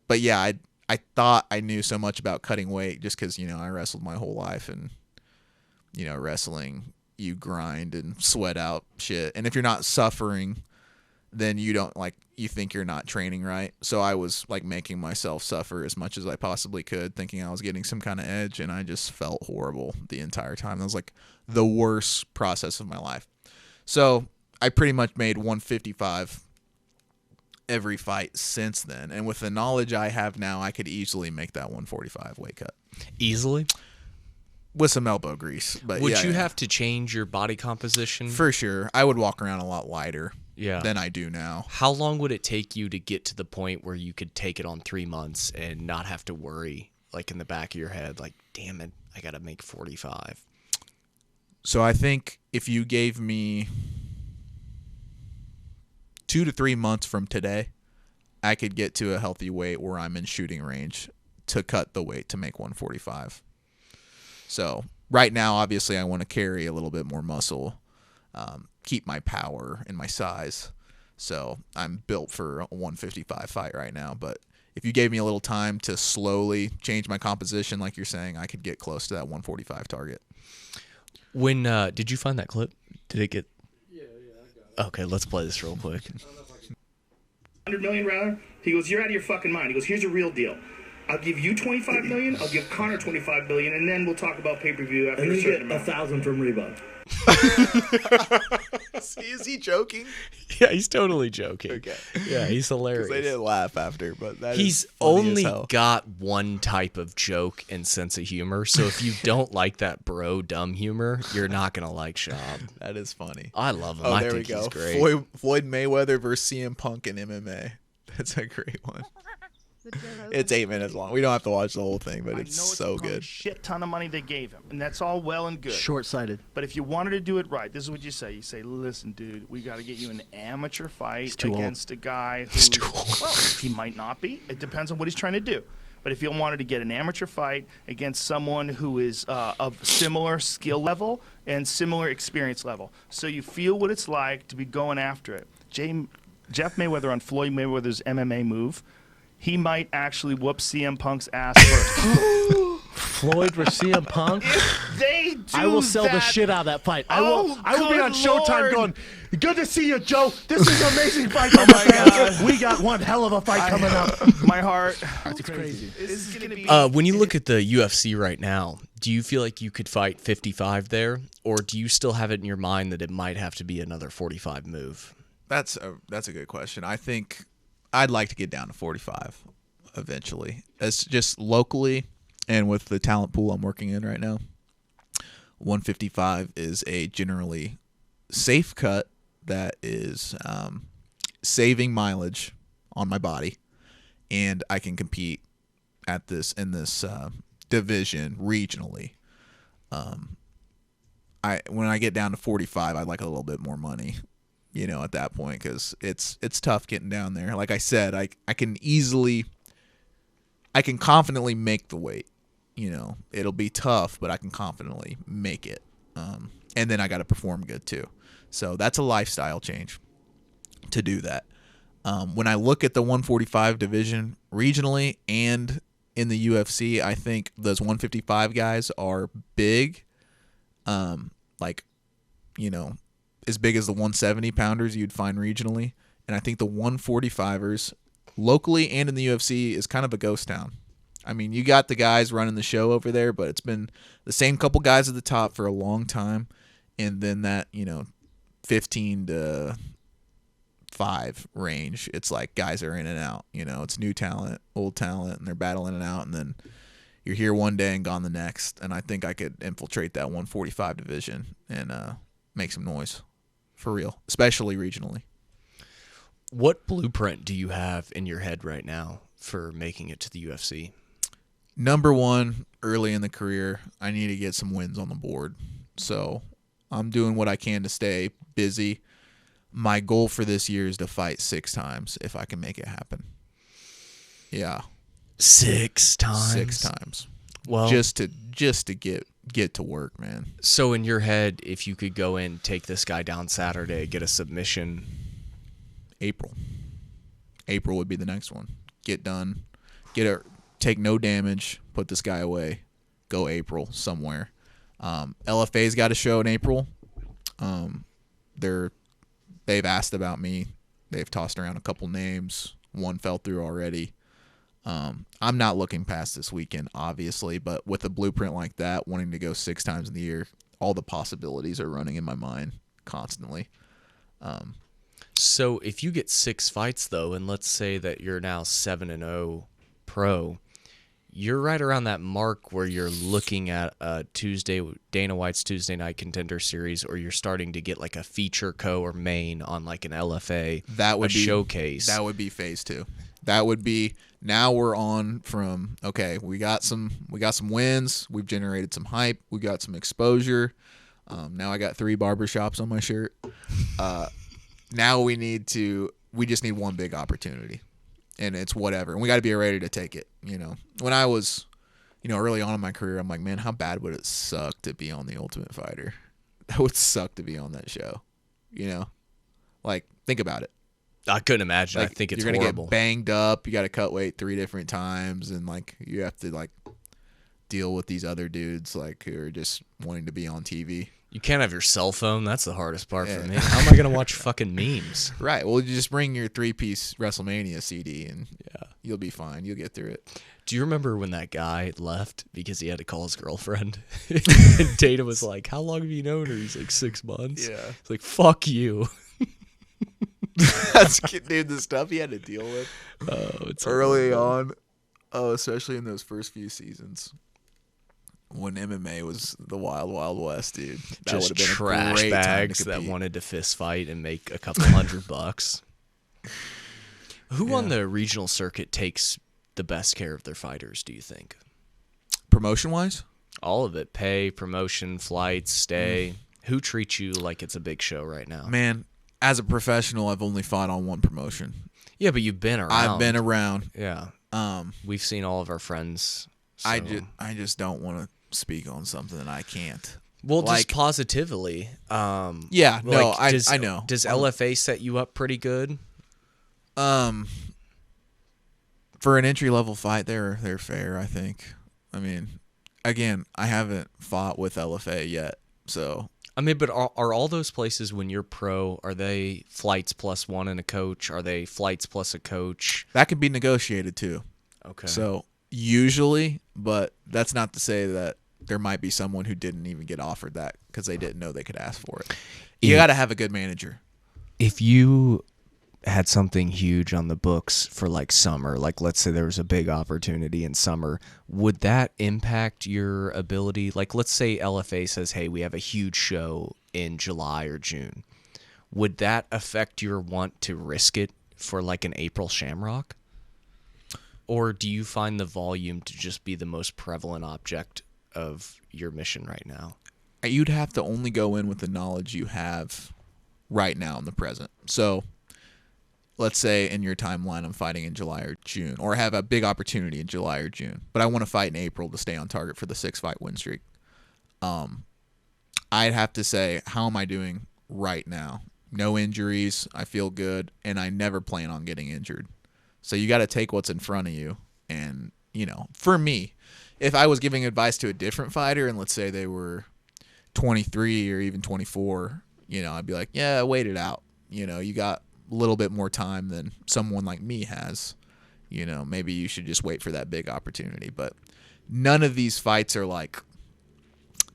but yeah, I thought I knew so much about cutting weight just because, you know, I wrestled my whole life, and you know, wrestling, you grind and sweat out shit, and if you're not suffering, then you don't you think you're not training right. So I was like making myself suffer as much as I possibly could, thinking I was getting some kind of edge, and I just felt horrible the entire time. That was like the worst process of my life. So I pretty much made 155, every fight since then. And with the knowledge I have now, I could easily make that 145 weight cut. Easily? With some elbow grease. But would you have to change your body composition? For sure. I would walk around a lot lighter than I do now. How long would it take you to get to the point where you could take it on 3 months and not have to worry, like in the back of your head, like, damn it, I got to make 45? So I think if you gave me 2 to 3 months from today, I could get to a healthy weight where I'm in shooting range to cut the weight to make 145. So right now, obviously, I want to carry a little bit more muscle, keep my power and my size. So I'm built for a 155 fight right now. But if you gave me a little time to slowly change my composition, like you're saying, I could get close to that 145 target. When did you find that clip? Did it get... Yeah, I got it. Okay, let's play this real quick. 100 million rather. He goes, you're out of your fucking mind. He goes, here's a real deal. I'll give you 25 million. I'll give Connor 25 million, and then we'll talk about pay-per-view after and a then certain you get amount. 1,000 from Reebok. Is he joking? Yeah, he's totally joking. Okay. Yeah, he's hilarious. They didn't laugh after, but he's only got one type of joke and sense of humor. So if you don't like that bro dumb humor, you're not gonna like Shab. That is funny. I love him. Oh, I there think we go. He's great. Floyd Mayweather versus CM Punk in MMA. That's a great one. It's 8 minutes long. We don't have to watch the whole thing, but it's so good. A shit ton of money they gave him, and that's all well and good. Short-sighted. But if you wanted to do it right, this is what you say. You say, listen, dude, we got to get you an amateur fight against a guy who, well, he might not be. It depends on what he's trying to do. But if you wanted to get an amateur fight against someone who is of similar skill level and similar experience level, so you feel what it's like to be going after it. Jeff Mayweather on Floyd Mayweather's MMA move, he might actually whoop CM Punk's ass first. Floyd versus CM Punk. If they do I will sell that, the shit out of that fight. I will be on good Showtime Lord. going, good to see you, Joe. This is an amazing fight. Oh my God. We got one hell of a fight coming up. My heart. It's crazy. This is gonna be. When you look at the UFC right now, do you feel like you could fight 55 there, or do you still have it in your mind that it might have to be another 45 move? That's a good question. I think I'd like to get down to 45 eventually. It's just locally and with the talent pool I'm working in right now. 155 is a generally safe cut that is saving mileage on my body, and I can compete at in this division regionally. When I get down to 45, I'd like a little bit more money. At that point, because it's tough getting down there. Like I said, I can confidently make the weight. It'll be tough, but I can confidently make it. And then I got to perform good too. So that's a lifestyle change to do that. When I look at the 145 division regionally and in the UFC, I think those 155 guys are big. As big as the 170 pounders you'd find regionally. And I think the 145ers locally and in the UFC is kind of a ghost town. I mean, you got the guys running the show over there, but it's been the same couple guys at the top for a long time. And then that, 15 to 5 range, it's like guys are in and out. It's new talent, old talent, and they're battling it out. And then you're here one day and gone the next. And I think I could infiltrate that 145 division and make some noise. For real, especially regionally. What blueprint do you have in your head right now for making it to the UFC? Number one, early in the career, I need to get some wins on the board. So I'm doing what I can to stay busy. My goal for this year is to fight 6 times if I can make it happen. Yeah. 6 times? 6 times. Well, just to get to work, man. So in your head, if you could go in, take this guy down Saturday, get a submission. April would be the next one. Get done. Take no damage. Put this guy away. Go April somewhere. LFA's got a show in April. They've asked about me. They've tossed around a couple names. One fell through already. I'm not looking past this weekend, obviously, but with a blueprint like that, wanting to go 6 times in the year, all the possibilities are running in my mind constantly. So if you get 6 fights though, and let's say that you're now 7-0 pro, you're right around that mark where you're looking at a Dana White's Tuesday Night Contender Series, or you're starting to get like a feature co or main on like an LFA, that would be showcase. That would be phase 2. That would be, now we're on from, okay, we got some wins, we've generated some hype, we got some exposure. Now I got 3 barbershops on my shirt. Now we just need one big opportunity. And it's whatever. And we got to be ready to take it. When I was, early on in my career, I'm like, man, how bad would it suck to be on The Ultimate Fighter? That would suck to be on that show. Like, think about it. I couldn't imagine. Like, I think it's you're gonna horrible. get banged up. You got to cut weight 3 different times, and like you have to like deal with these other dudes like who are just wanting to be on TV. You can't have your cell phone. That's the hardest part Yeah. for me. How am I gonna watch fucking memes? Right. Well, you just bring your 3-piece WrestleMania CD, and you'll be fine. You'll get through it. Do you remember when that guy left because he had to call his girlfriend? And Dana was like, "How long have you known her?" He's like, 6 months. Yeah. It's like, fuck you. That's dude, the stuff he had to deal with It's early on. Oh, especially in those first few seasons when MMA was the wild, wild west, dude. That just would have been trash a great bags time to that compete. wanted to fist fight and make a couple $100. Who on the regional circuit takes the best care of their fighters, do you think? Promotion-wise? All of it. Pay, promotion, flights, stay. Who treats you like it's a big show right now? Man, as a professional, I've only fought on one promotion. Yeah, but you've been around. I've been around. Yeah. We've seen all of our friends. So. I just don't want to speak on something that I can't. Well, like, just positively. Yeah, no, like, I know. Does LFA set you up pretty good? For an entry-level fight, they're fair, I think. I mean, again, I haven't fought with LFA yet, so. I mean, but are all those places when you're pro, are they flights plus one and a coach? Are they flights plus a coach? That can be negotiated too. Okay. So usually, but that's not to say that there might be someone who didn't even get offered that because they didn't know they could ask for it. You got to have a good manager. If you had something huge on the books for like summer, like let's say there was a big opportunity in summer, would that impact your ability? Like let's say LFA says, hey, we have a huge show in July or June. Would that affect your want to risk it for like an April Shamrock? Or do you find the volume to just be the most prevalent object of your mission right now? You'd have to only go in with the knowledge you have right now in the present. So let's say in your timeline I'm fighting in July or June, or have a big opportunity in July or June, but I want to fight in April to stay on target for the 6-fight win streak. I'd have to say, how am I doing right now? No injuries, I feel good, and I never plan on getting injured. So you got to take what's in front of you. And, for me, if I was giving advice to a different fighter, and let's say they were 23 or even 24, I'd be like, yeah, wait it out. You got a little bit more time than someone like me has. Maybe you should just wait for that big opportunity. But none of these fights are like,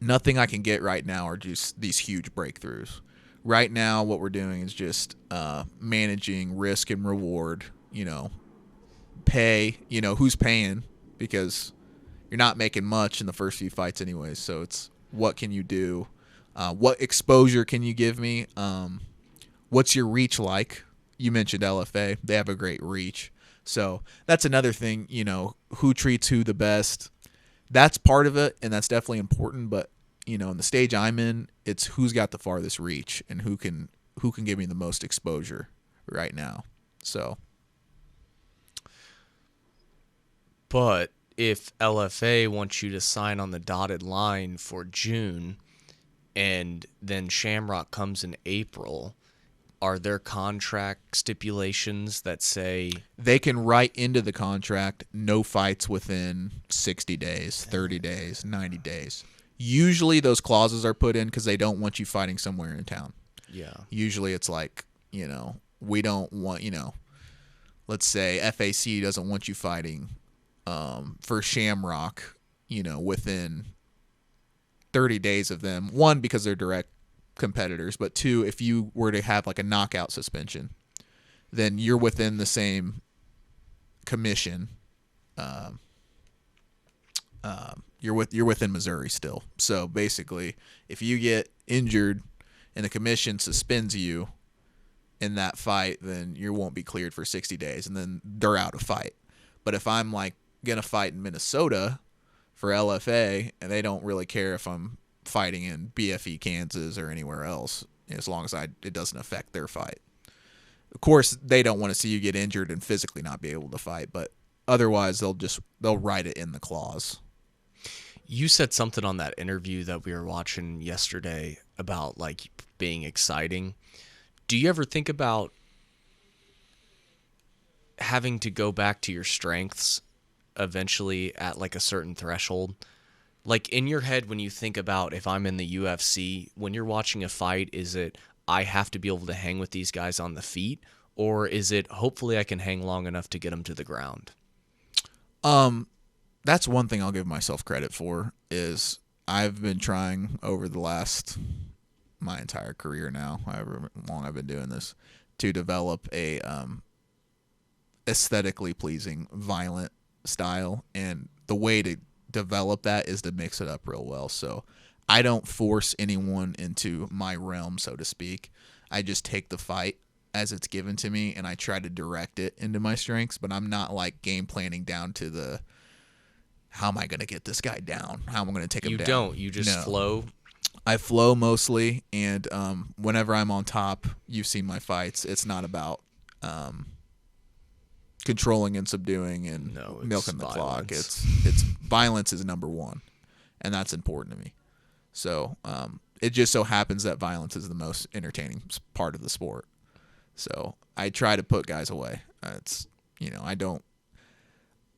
nothing I can get right now are just these huge breakthroughs. Right now, what we're doing is just managing risk and reward, pay, who's paying, because you're not making much in the first few fights anyways. So it's what can you do? What exposure can you give me? What's your reach like? You mentioned LFA. They have a great reach. So that's another thing, who treats who the best. That's part of it, and that's definitely important. But, in the stage I'm in, it's who's got the farthest reach and who can give me the most exposure right now. So. But if LFA wants you to sign on the dotted line for June and then Shamrock comes in April, are there contract stipulations that say they can write into the contract no fights within 60 days, 30 days, 90 days? Usually those clauses are put in because they don't want you fighting somewhere in town. Yeah. Usually it's like, we don't want, let's say FAC doesn't want you fighting for Shamrock, within 30 days of them. One, because they're direct competitors, but 2, if you were to have like a knockout suspension, then you're within the same commission. You're within Missouri still. So basically, if you get injured and the commission suspends you in that fight, then you won't be cleared for 60 days, and then they're out of fight. But if I'm like gonna fight in Minnesota for LFA, and they don't really care if I'm fighting in BFE Kansas or anywhere else, as long as it doesn't affect their fight. Of course, they don't want to see you get injured and physically not be able to fight, but otherwise they'll write it in the clause. You said something on that interview that we were watching yesterday about like being exciting. Do you ever think about having to go back to your strengths eventually at like a certain threshold? Like in your head, when you think about, if I'm in the UFC, when you're watching a fight, is it I have to be able to hang with these guys on the feet, or is it hopefully I can hang long enough to get them to the ground? That's one thing I'll give myself credit for, is I've been trying over my entire career now, however long I've been doing this, to develop a aesthetically pleasing, violent style, and the way to develop that is to mix it up real well. So I don't force anyone into my realm, so to speak. I just take the fight as it's given to me, and I try to direct it into my strengths, but I'm not like game planning down to the, how am I going to get this guy down? How am I going to take him down? You just flow? I flow mostly, and whenever I'm on top, you've seen my fights, it's not about controlling and subduing and milking the clock. It's violence is number one, and that's important to me. So it just so happens that violence is the most entertaining part of the sport. So I try to put guys away. I don't.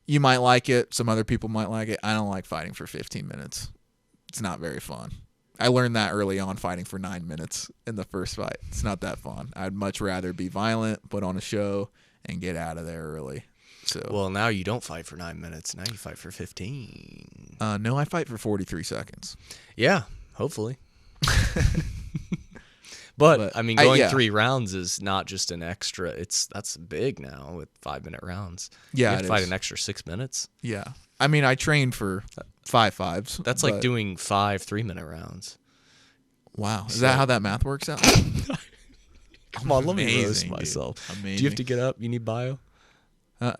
You might like it. Some other people might like it. I don't like fighting for 15 minutes. It's not very fun. I learned that early on, fighting for 9 minutes in the first fight. It's not that fun. I'd much rather be violent, put on a show, and get out of there early. So well, now you don't fight for 9 minutes. Now you fight for 15. No, I fight for 43 seconds. Yeah, hopefully. But I mean, going 3 rounds is not just an extra. That's big now with 5-minute rounds. Yeah, you have to fight an extra 6 minutes. Yeah, I mean, I trained for 5.5s. That's like doing 5 3-minute rounds. Wow, is that how that math works out? Come on, let me roast myself. Amazing. Do you have to get up? You need bio?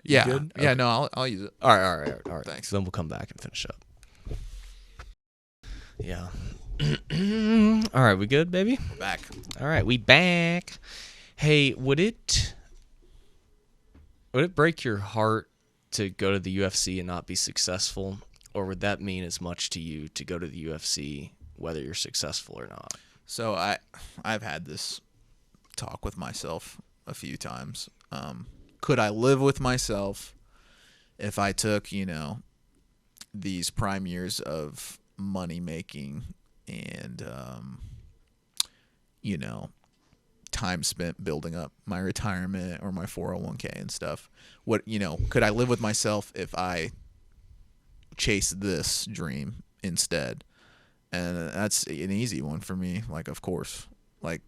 Yeah. Good? Yeah, no, I'll use it. All right. Thanks. Then we'll come back and finish up. Yeah. All right, we good, baby? We're back. All right, we back. Hey, would it break your heart to go to the UFC and not be successful, or would that mean as much to you to go to the UFC whether you're successful or not? So I've had this talk with myself a few times. Could I live with myself if I took, these prime years of money making and, time spent building up my retirement or my 401k and stuff? Could I live with myself if I chase this dream instead? And that's an easy one for me. Like, of course, like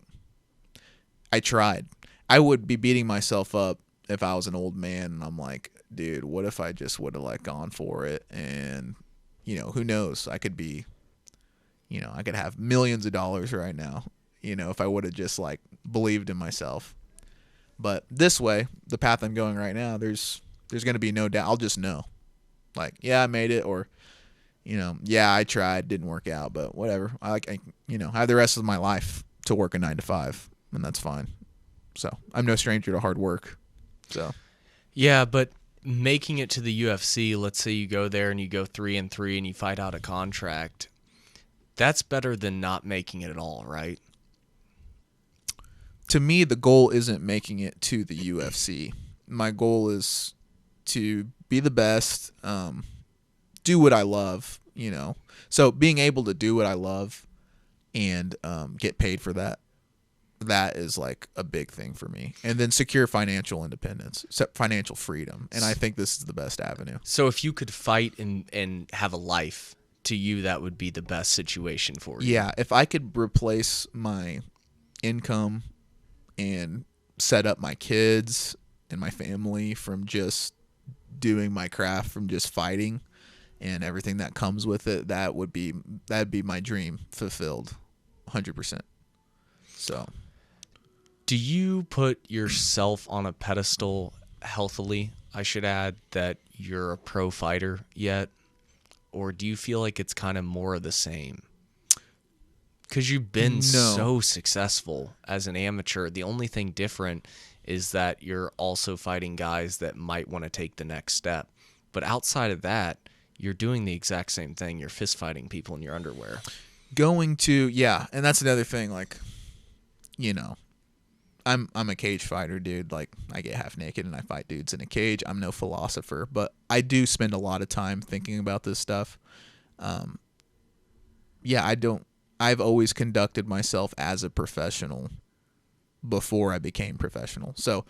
I tried. I would be beating myself up if I was an old man and I'm like, dude, what if I just would have gone for it? And, who knows? I could be, I could have millions of dollars right now, if I would have just believed in myself. But this way, the path I'm going right now, there's going to be no doubt. I'll just know, yeah, I made it, or, yeah, I tried, didn't work out, but whatever. I have the rest of my life to work a 9 to 5, and that's fine. So I'm no stranger to hard work. So, yeah, but making it to the UFC, let's say you go there and you go 3-3 and you fight out a contract, that's better than not making it at all, right? To me, the goal isn't making it to the UFC. My goal is to be the best, do what I love, So being able to do what I love and get paid for that is a big thing for me. And then secure financial independence, financial freedom. And I think this is the best avenue. So if you could fight and have a life to you that would be the best situation for you. Yeah, if I could replace my income and set up my kids and my family from just doing my craft, from just fighting and everything that comes with it, that'd be my dream fulfilled 100%. So, do you put yourself on a pedestal healthily, I should add, that you're a pro fighter yet? Or do you feel like it's kind of more of the same? Because you've been so successful as an amateur. The only thing different is that you're also fighting guys that might want to take the next step. But outside of that, you're doing the exact same thing. You're fist fighting people in your underwear. And that's another thing. Like, you know, I'm a cage fighter, dude. Like, I get half naked and I fight dudes in a cage. I'm no philosopher, but I do spend a lot of time thinking about this stuff. I've always conducted myself as a professional before I became professional. So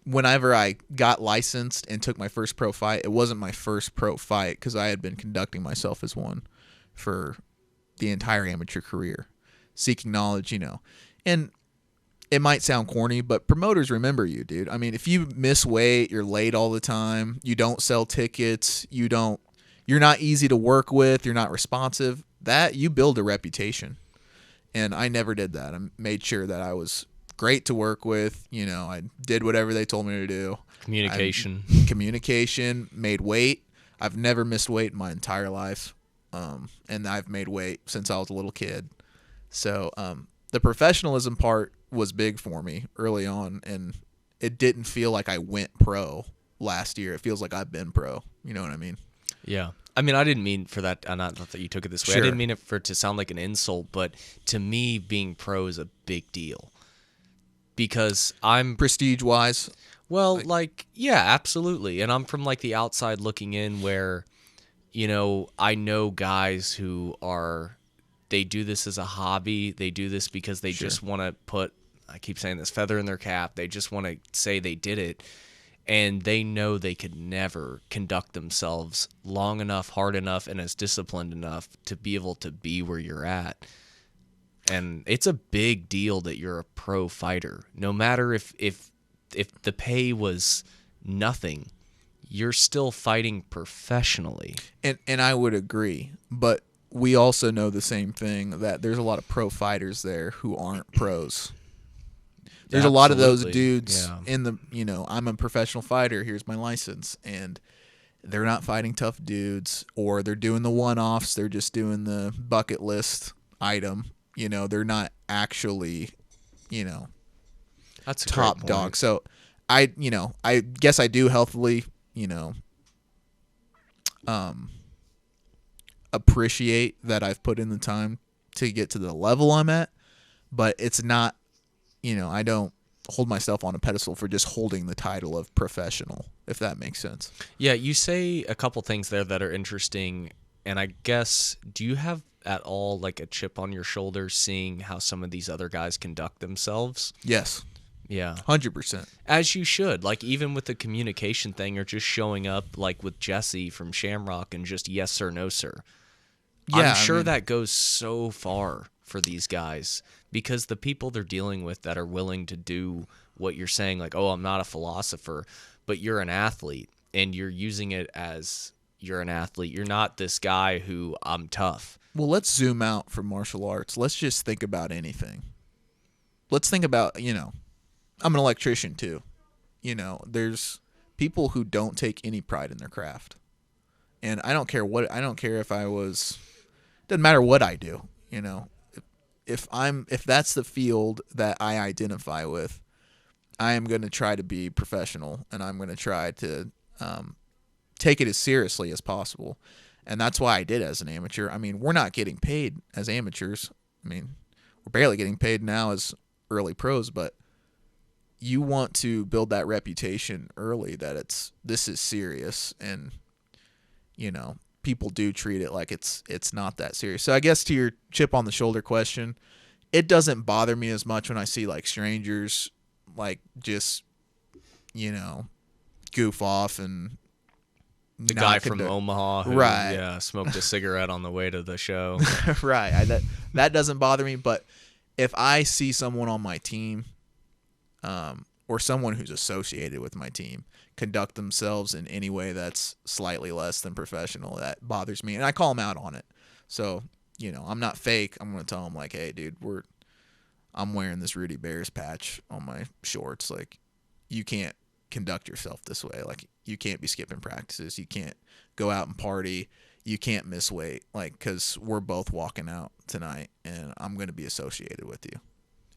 whenever I got licensed and took my first pro fight, it wasn't my first pro fight because I had been conducting myself as one for the entire amateur career, seeking knowledge, and it might sound corny, but promoters remember you, dude. I mean, if you miss weight, you're late all the time, you don't sell tickets, you're not easy to work with, you're not responsive, that you build a reputation. And I never did that. I made sure that I was great to work with. I did whatever they told me to do. Communication, made weight. I've never missed weight in my entire life. And I've made weight since I was a little kid. So the professionalism part was big for me early on, and it didn't feel like I went pro last year. It feels like I've been pro. You know what I mean? Yeah. I mean, I didn't mean for that. Not that you took it this way. Sure. I didn't mean it for it to sound like an insult, but to me, being pro is a big deal because I'm prestige-wise. Well, yeah, absolutely. And I'm from the outside looking in, where I know guys who they do this as a hobby. They do this because they just want to put, I keep saying this, feather in their cap. They just want to say they did it. And they know they could never conduct themselves long enough, hard enough, and as disciplined enough to be able to be where you're at. And it's a big deal that you're a pro fighter. No matter if the pay was nothing, you're still fighting professionally. And I would agree, but we also know the same thing, that there's a lot of pro fighters there who aren't pros. There's a lot of those dudes in the, I'm a professional fighter, here's my license, and they're not fighting tough dudes, or they're doing the one-offs, they're just doing the bucket list item. They're not actually, that's a top dog. So I guess I do healthily, appreciate that I've put in the time to get to the level I'm at, but it's not, I don't hold myself on a pedestal for just holding the title of professional, if that makes sense. Yeah, you say a couple things there that are interesting, and I guess, do you have at all a chip on your shoulder seeing how some of these other guys conduct themselves? Yes. Yeah. 100%. As you should. Even with the communication thing, or just showing up with Jesse from Shamrock and just yes sir, no sir. Yeah, I'm sure that goes so far for these guys, because the people they're dealing with that are willing to do what you're saying, oh, I'm not a philosopher, but you're an athlete, and you're using it as you're an athlete. You're not this guy who, I'm tough. Well, let's zoom out from martial arts. Let's just think about anything. Let's think about, I'm an electrician too. There's people who don't take any pride in their craft. And I don't care if doesn't matter what I do, If that's the field that I identify with, I am going to try to be professional, and I'm going to try to take it as seriously as possible. And that's why I did as an amateur. I mean, we're not getting paid as amateurs. I mean, we're barely getting paid now as early pros, but you want to build that reputation early that this is serious, and people do treat it like it's not that serious. So I guess to your chip on the shoulder question, it doesn't bother me as much when I see strangers just goof off and The guy from Omaha who right. Smoked a cigarette on the way to the show. Right. That doesn't bother me. But if I see someone on my team or someone who's associated with my team conduct themselves in any way that's slightly less than professional, that bothers me. And I call them out on it. So, I'm not fake. I'm going to tell them, like, hey, dude, I'm wearing this Rudy Bears patch on my shorts. Like, you can't conduct yourself this way. Like, you can't be skipping practices. You can't go out and party. You can't miss weight. Like, because we're both walking out tonight, and I'm going to be associated with you.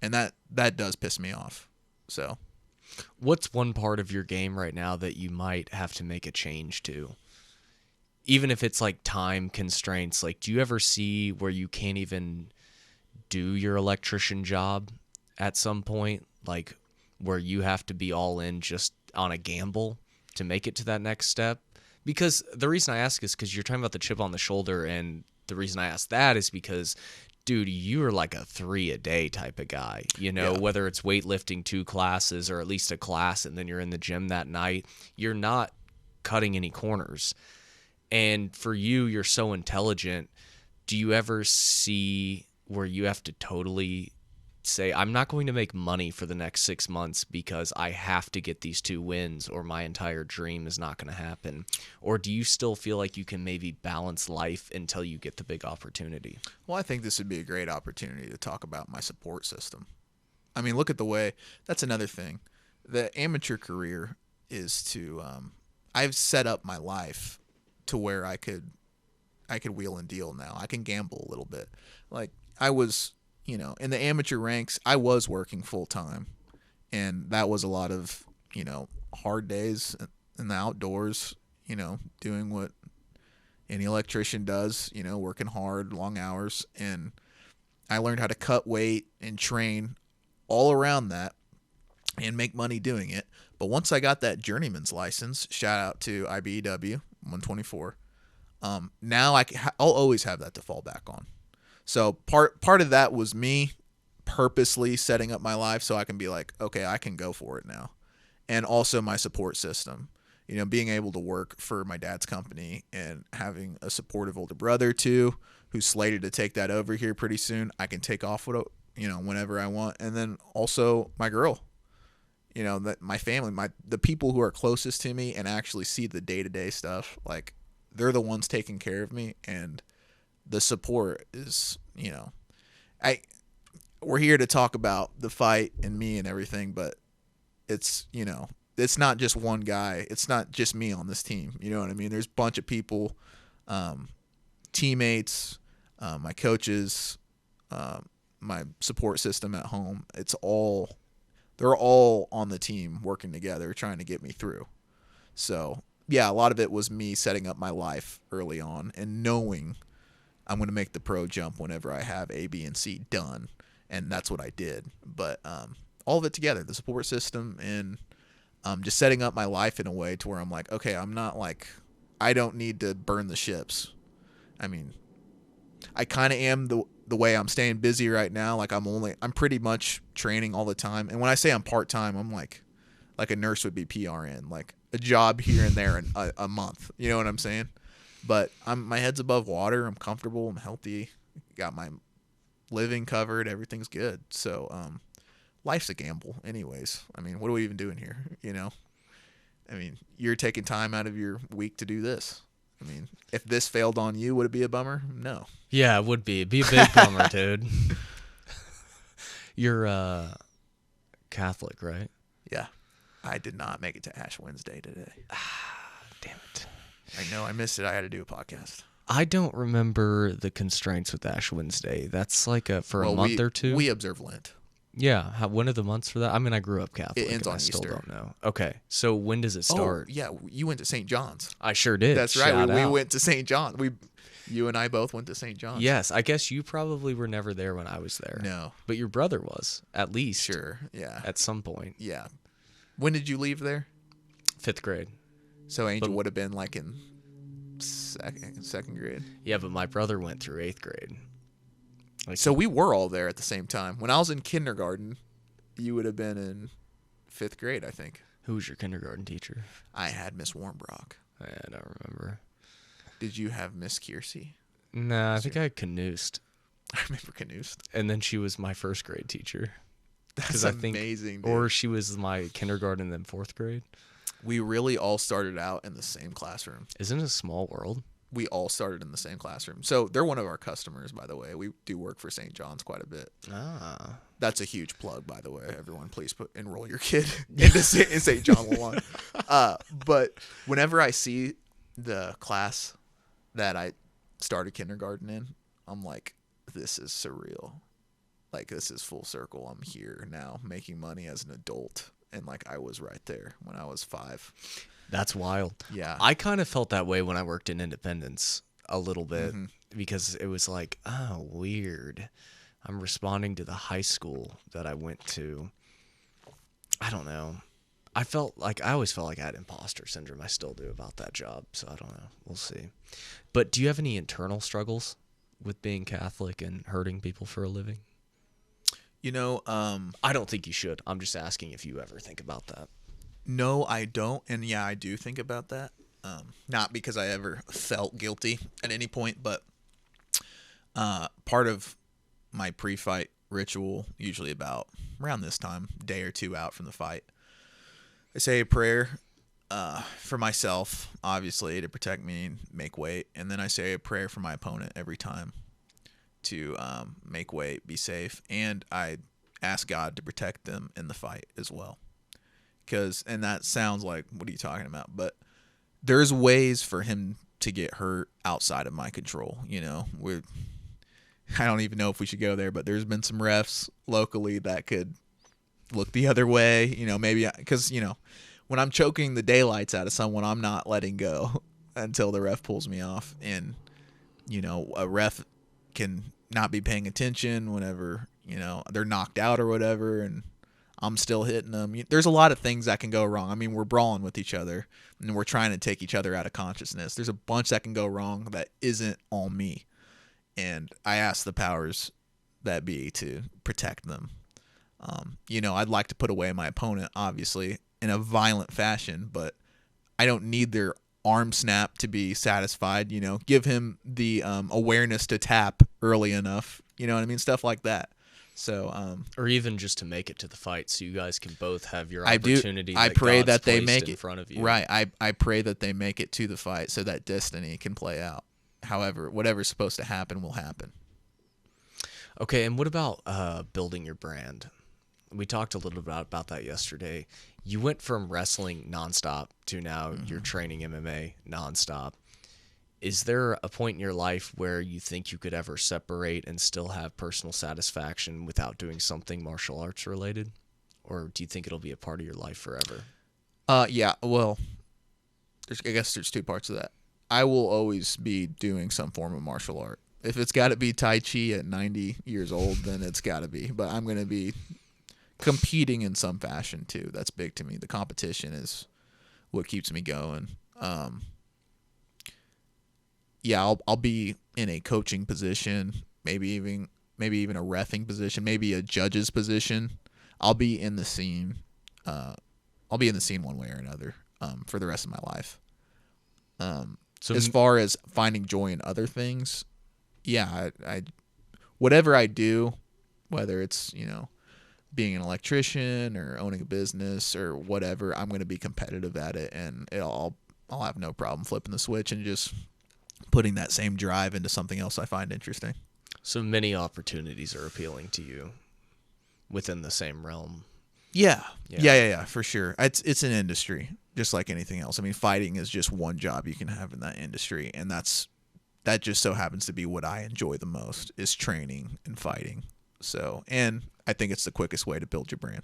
And that does piss me off. So, what's one part of your game right now that you might have to make a change to? Even if it's like time constraints, like, do you ever see where you can't even do your electrician job at some point? Like, where you have to be all in just on a gamble to make it to that next step? Because the reason I ask is because you're talking about the chip on the shoulder, and the reason I ask that is because, dude, you are like a 3-a-day type of guy, whether it's weightlifting 2 classes or at least a class, and then you're in the gym that night, you're not cutting any corners. And for you, you're so intelligent. Do you ever see where you have to totally say, I'm not going to make money for the next 6 months because I have to get these 2 wins or my entire dream is not going to happen? Or do you still feel like you can maybe balance life until you get the big opportunity? Well, I think this would be a great opportunity to talk about my support system. I mean, look at the way, that's another thing. The amateur career is to, I've set up my life to where I could wheel and deal now. I can gamble a little bit. Like, I was, in the amateur ranks, I was working full time, and that was a lot of, hard days in the outdoors, doing what any electrician does, working hard, long hours. And I learned how to cut weight and train all around that and make money doing it. But once I got that journeyman's license, shout out to IBEW 124, now I'll always have that to fall back on. So part of that was me purposely setting up my life so I can be like, okay, I can go for it now. And also my support system, being able to work for my dad's company and having a supportive older brother too, who's slated to take that over here pretty soon. I can take off whenever I want. And then also my girl, that my family, the people who are closest to me and actually see the day-to-day stuff, like, they're the ones taking care of me. And the support is, we're here to talk about the fight and me and everything, but it's, it's not just one guy. It's not just me on this team. You know what I mean? There's a bunch of people, teammates, my coaches, my support system at home. They're all on the team working together, trying to get me through. So, yeah, a lot of it was me setting up my life early on and knowing I'm going to make the pro jump whenever I have A, B, and C done. And that's what I did. But all of it together, the support system and just setting up my life in a way to where I'm like, okay, I'm not like, I don't need to burn the ships. I mean, I kind of am the way I'm staying busy right now. Like, I'm pretty much training all the time. And when I say I'm part-time, I'm like a nurse would be PRN, like a job here and there in a month. You know what I'm saying? But my head's above water. I'm comfortable. I'm healthy. Got my living covered. Everything's good. So, life's a gamble anyways. I mean, what are we even doing here? I mean, you're taking time out of your week to do this. I mean, if this failed on you, would it be a bummer? No. Yeah, it would be. It'd be a big bummer, dude. You're Catholic, right? Yeah. I did not make it to Ash Wednesday today. Damn it. I know I missed it. I had to do a podcast. I don't remember the constraints with Ash Wednesday. That's like a month or two? We observe Lent. Yeah. When are the months for that? I mean, I grew up Catholic. It ends on Easter. I still don't know. Okay. So when does it start? Oh, yeah. You went to St. John's. I sure did. That's right. We went to St. John's. You and I both went to St. John's. Yes. I guess you probably were never there when I was there. No. But your brother was, at least. Sure. Yeah. At some point. Yeah. When did you leave there? 5th grade. So Angel would have been like in second grade. Yeah, but my brother went through 8th grade. So we were all there at the same time. When I was in kindergarten, you would have been in 5th grade, I think. Who was your kindergarten teacher? I had Miss Warmbrock. I don't remember. Did you have Miss Kiersey? Nah, I think I had Canoosed. I remember Canoosed. And then she was my first grade teacher. That's amazing, dude. Or she was my kindergarten and then fourth grade. We really all started out in the same classroom. Isn't it a small world? We all started in the same classroom. So they're one of our customers, by the way. We do work for St. John's quite a bit. Ah. That's a huge plug, by the way. Everyone, please enroll your kid into St. John 1. But whenever I see the class that I started kindergarten in, I'm like, this is surreal. Like, this is full circle. I'm here now making money as an adult. And, like, I was right there when I was 5. That's wild. Yeah. I kind of felt that way when I worked in Independence a little bit because it was like, oh, weird. I'm responding to the high school that I went to. I don't know. I always felt like I had imposter syndrome. I still do about that job. So I don't know. We'll see. But do you have any internal struggles with being Catholic and hurting people for a living? You know, I don't think you should. I'm just asking if you ever think about that. No, I don't. And yeah, I do think about that. Not because I ever felt guilty at any point, but part of my pre-fight ritual, usually about around this time, day or two out from the fight, I say a prayer for myself, obviously, to protect me and make weight. And then I say a prayer for my opponent every time to make weight, be safe. And I ask God to protect them in the fight as well. And that sounds like, what are you talking about? But there's ways for him to get hurt outside of my control. You know, I don't even know if we should go there, but there's been some refs locally that could look the other way. You know, maybe because, you know, when I'm choking the daylights out of someone, I'm not letting go until the ref pulls me off. And, you know, a ref can not be paying attention whenever, you know, they're knocked out or whatever, and I'm still hitting them. There's a lot of things that can go wrong. I mean, we're brawling with each other, and we're trying to take each other out of consciousness. There's a bunch that can go wrong that isn't all me. And I ask the powers that be to protect them. You know, I'd like to put away my opponent, obviously, in a violent fashion, but I don't need their arm snap to be satisfied. You know, give him the awareness to tap early enough. You know what I mean? Stuff like that. So, or even just to make it to the fight, so you guys can both have your opportunity. I pray God's that they placed make in it front of you. Right. I pray that they make it to the fight so that destiny can play out. However, whatever's supposed to happen will happen. Okay, and what about building your brand? We talked a little bit about that yesterday. You went from wrestling nonstop to now you're training MMA nonstop. Is there a point in your life where you think you could ever separate and still have personal satisfaction without doing something martial arts related? Or do you think it'll be a part of your life forever? Yeah, well, I guess there's two parts of that. I will always be doing some form of martial art. If it's got to be Tai Chi at 90 years old, then it's got to be. But I'm going to be competing in some fashion too. That's big to me. The competition is what keeps me going. Yeah, I'll be in a coaching position, maybe even a reffing position, maybe a judge's position. I'll be in the scene. I'll be in the scene one way or another for the rest of my life. So as far as finding joy in other things, yeah, I whatever I do, whether it's, you know, being an electrician or owning a business or whatever, I'm going to be competitive at it, and I'll have no problem flipping the switch and just putting that same drive into something else I find interesting. So many opportunities are appealing to you within the same realm. Yeah, for sure. It's an industry just like anything else. I mean, fighting is just one job you can have in that industry, and that just so happens to be what I enjoy the most, is training and fighting. So, and I think it's the quickest way to build your brand.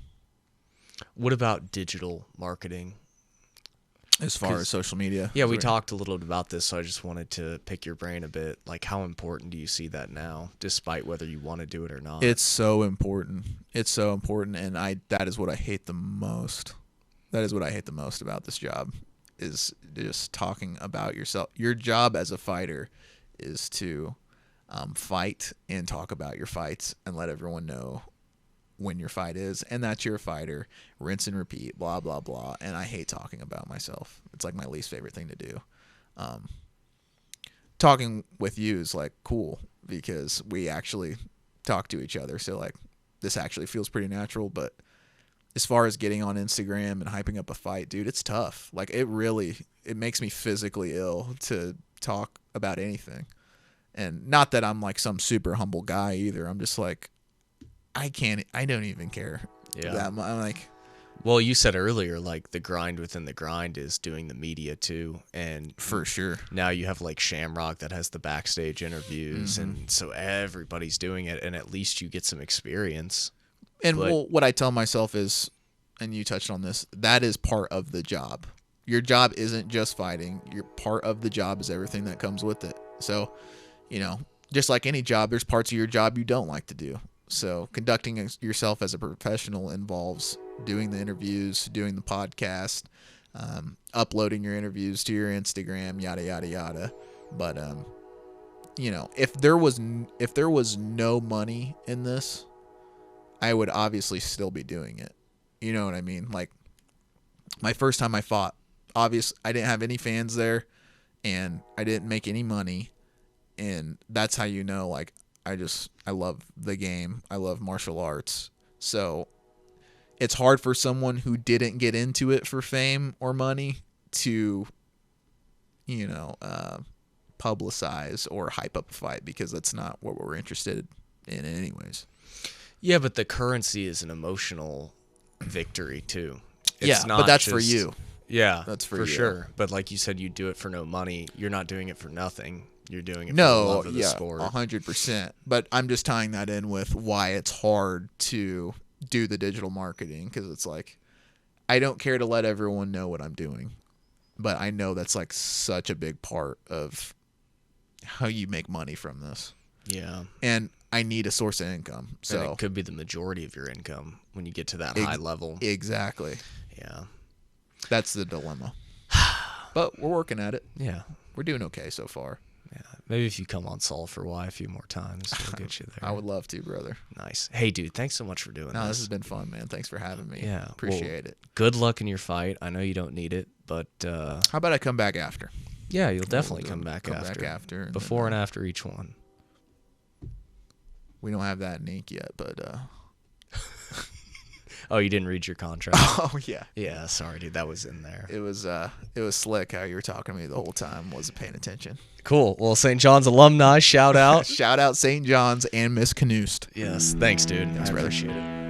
What about digital marketing? As far as social media? Yeah, we talked a little bit about this, so I just wanted to pick your brain a bit. Like, how important do you see that now, despite whether you want to do it or not? It's so important. It's so important, and that is what I hate the most. That is what I hate the most about this job, is just talking about yourself. Your job as a fighter is to fight and talk about your fights and let everyone know when your fight is, and that you're a fighter. Rinse and repeat, blah blah blah. And I hate talking about myself. it's like my least favorite thing to do. Talking with you is like cool because we actually talk to each other. So like this actually feels pretty natural, but as far as getting on Instagram and hyping up a fight, dude, it's tough. Like it makes me physically ill to talk about anything. And not that I'm like some super humble guy either. I'm just like, I don't even care. Yeah. I'm like, well, you said earlier, like the grind within the grind is doing the media too. And for sure. Now you have like Shamrock that has the backstage interviews. And so everybody's doing it. And at least you get some experience. And what I tell myself is, and you touched on this, that is part of the job. Your job isn't just fighting. Your part of the job is everything that comes with it. So, you know, just like any job, there's parts of your job you don't like to do. So conducting yourself as a professional involves doing the interviews, doing the podcast, uploading your interviews to your Instagram, yada, yada, yada. But, you know, if there was no money in this, I would obviously still be doing it. You know what I mean? Like my first time I fought, I didn't have any fans there and I didn't make any money. And that's how you know, like, I love the game. I love martial arts. So it's hard for someone who didn't get into it for fame or money to, you know, publicize or hype up a fight because that's not what we're interested in anyways. Yeah, but the currency is an emotional victory too. It's yeah, not but that's just, for you. Yeah, that's for you. Sure. But like you said, you do it for no money. You're not doing it for nothing. You're doing it for the love of the sport. 100%. But I'm just tying that in with why it's hard to do the digital marketing because it's like I don't care to let everyone know what I'm doing, but I know that's like such a big part of how you make money from this. Yeah. And I need a source of income. So and it could be the majority of your income when you get to that high level. Exactly. Yeah. That's the dilemma. But we're working at it. Yeah. We're doing okay so far. Yeah. Maybe if you come on Solve4y a few more times, we'll get you there. I would love to, brother. Nice. Hey, dude, thanks so much for doing this. No, this has been fun, man. Thanks for having me. Yeah. Appreciate it. Good luck in your fight. I know you don't need it, but how about I come back after? Yeah, you'll definitely come back after. Before and after each one. We don't have that in ink yet, but oh, you didn't read your contract? Oh yeah. Yeah, sorry, dude. That was in there. It was slick how you were talking to me the whole time. Wasn't paying attention. Cool. Well, St. John's alumni, shout out. Shout out St. John's and Miss Canoost. Yes, thanks, dude. Thanks, I brother. appreciate it.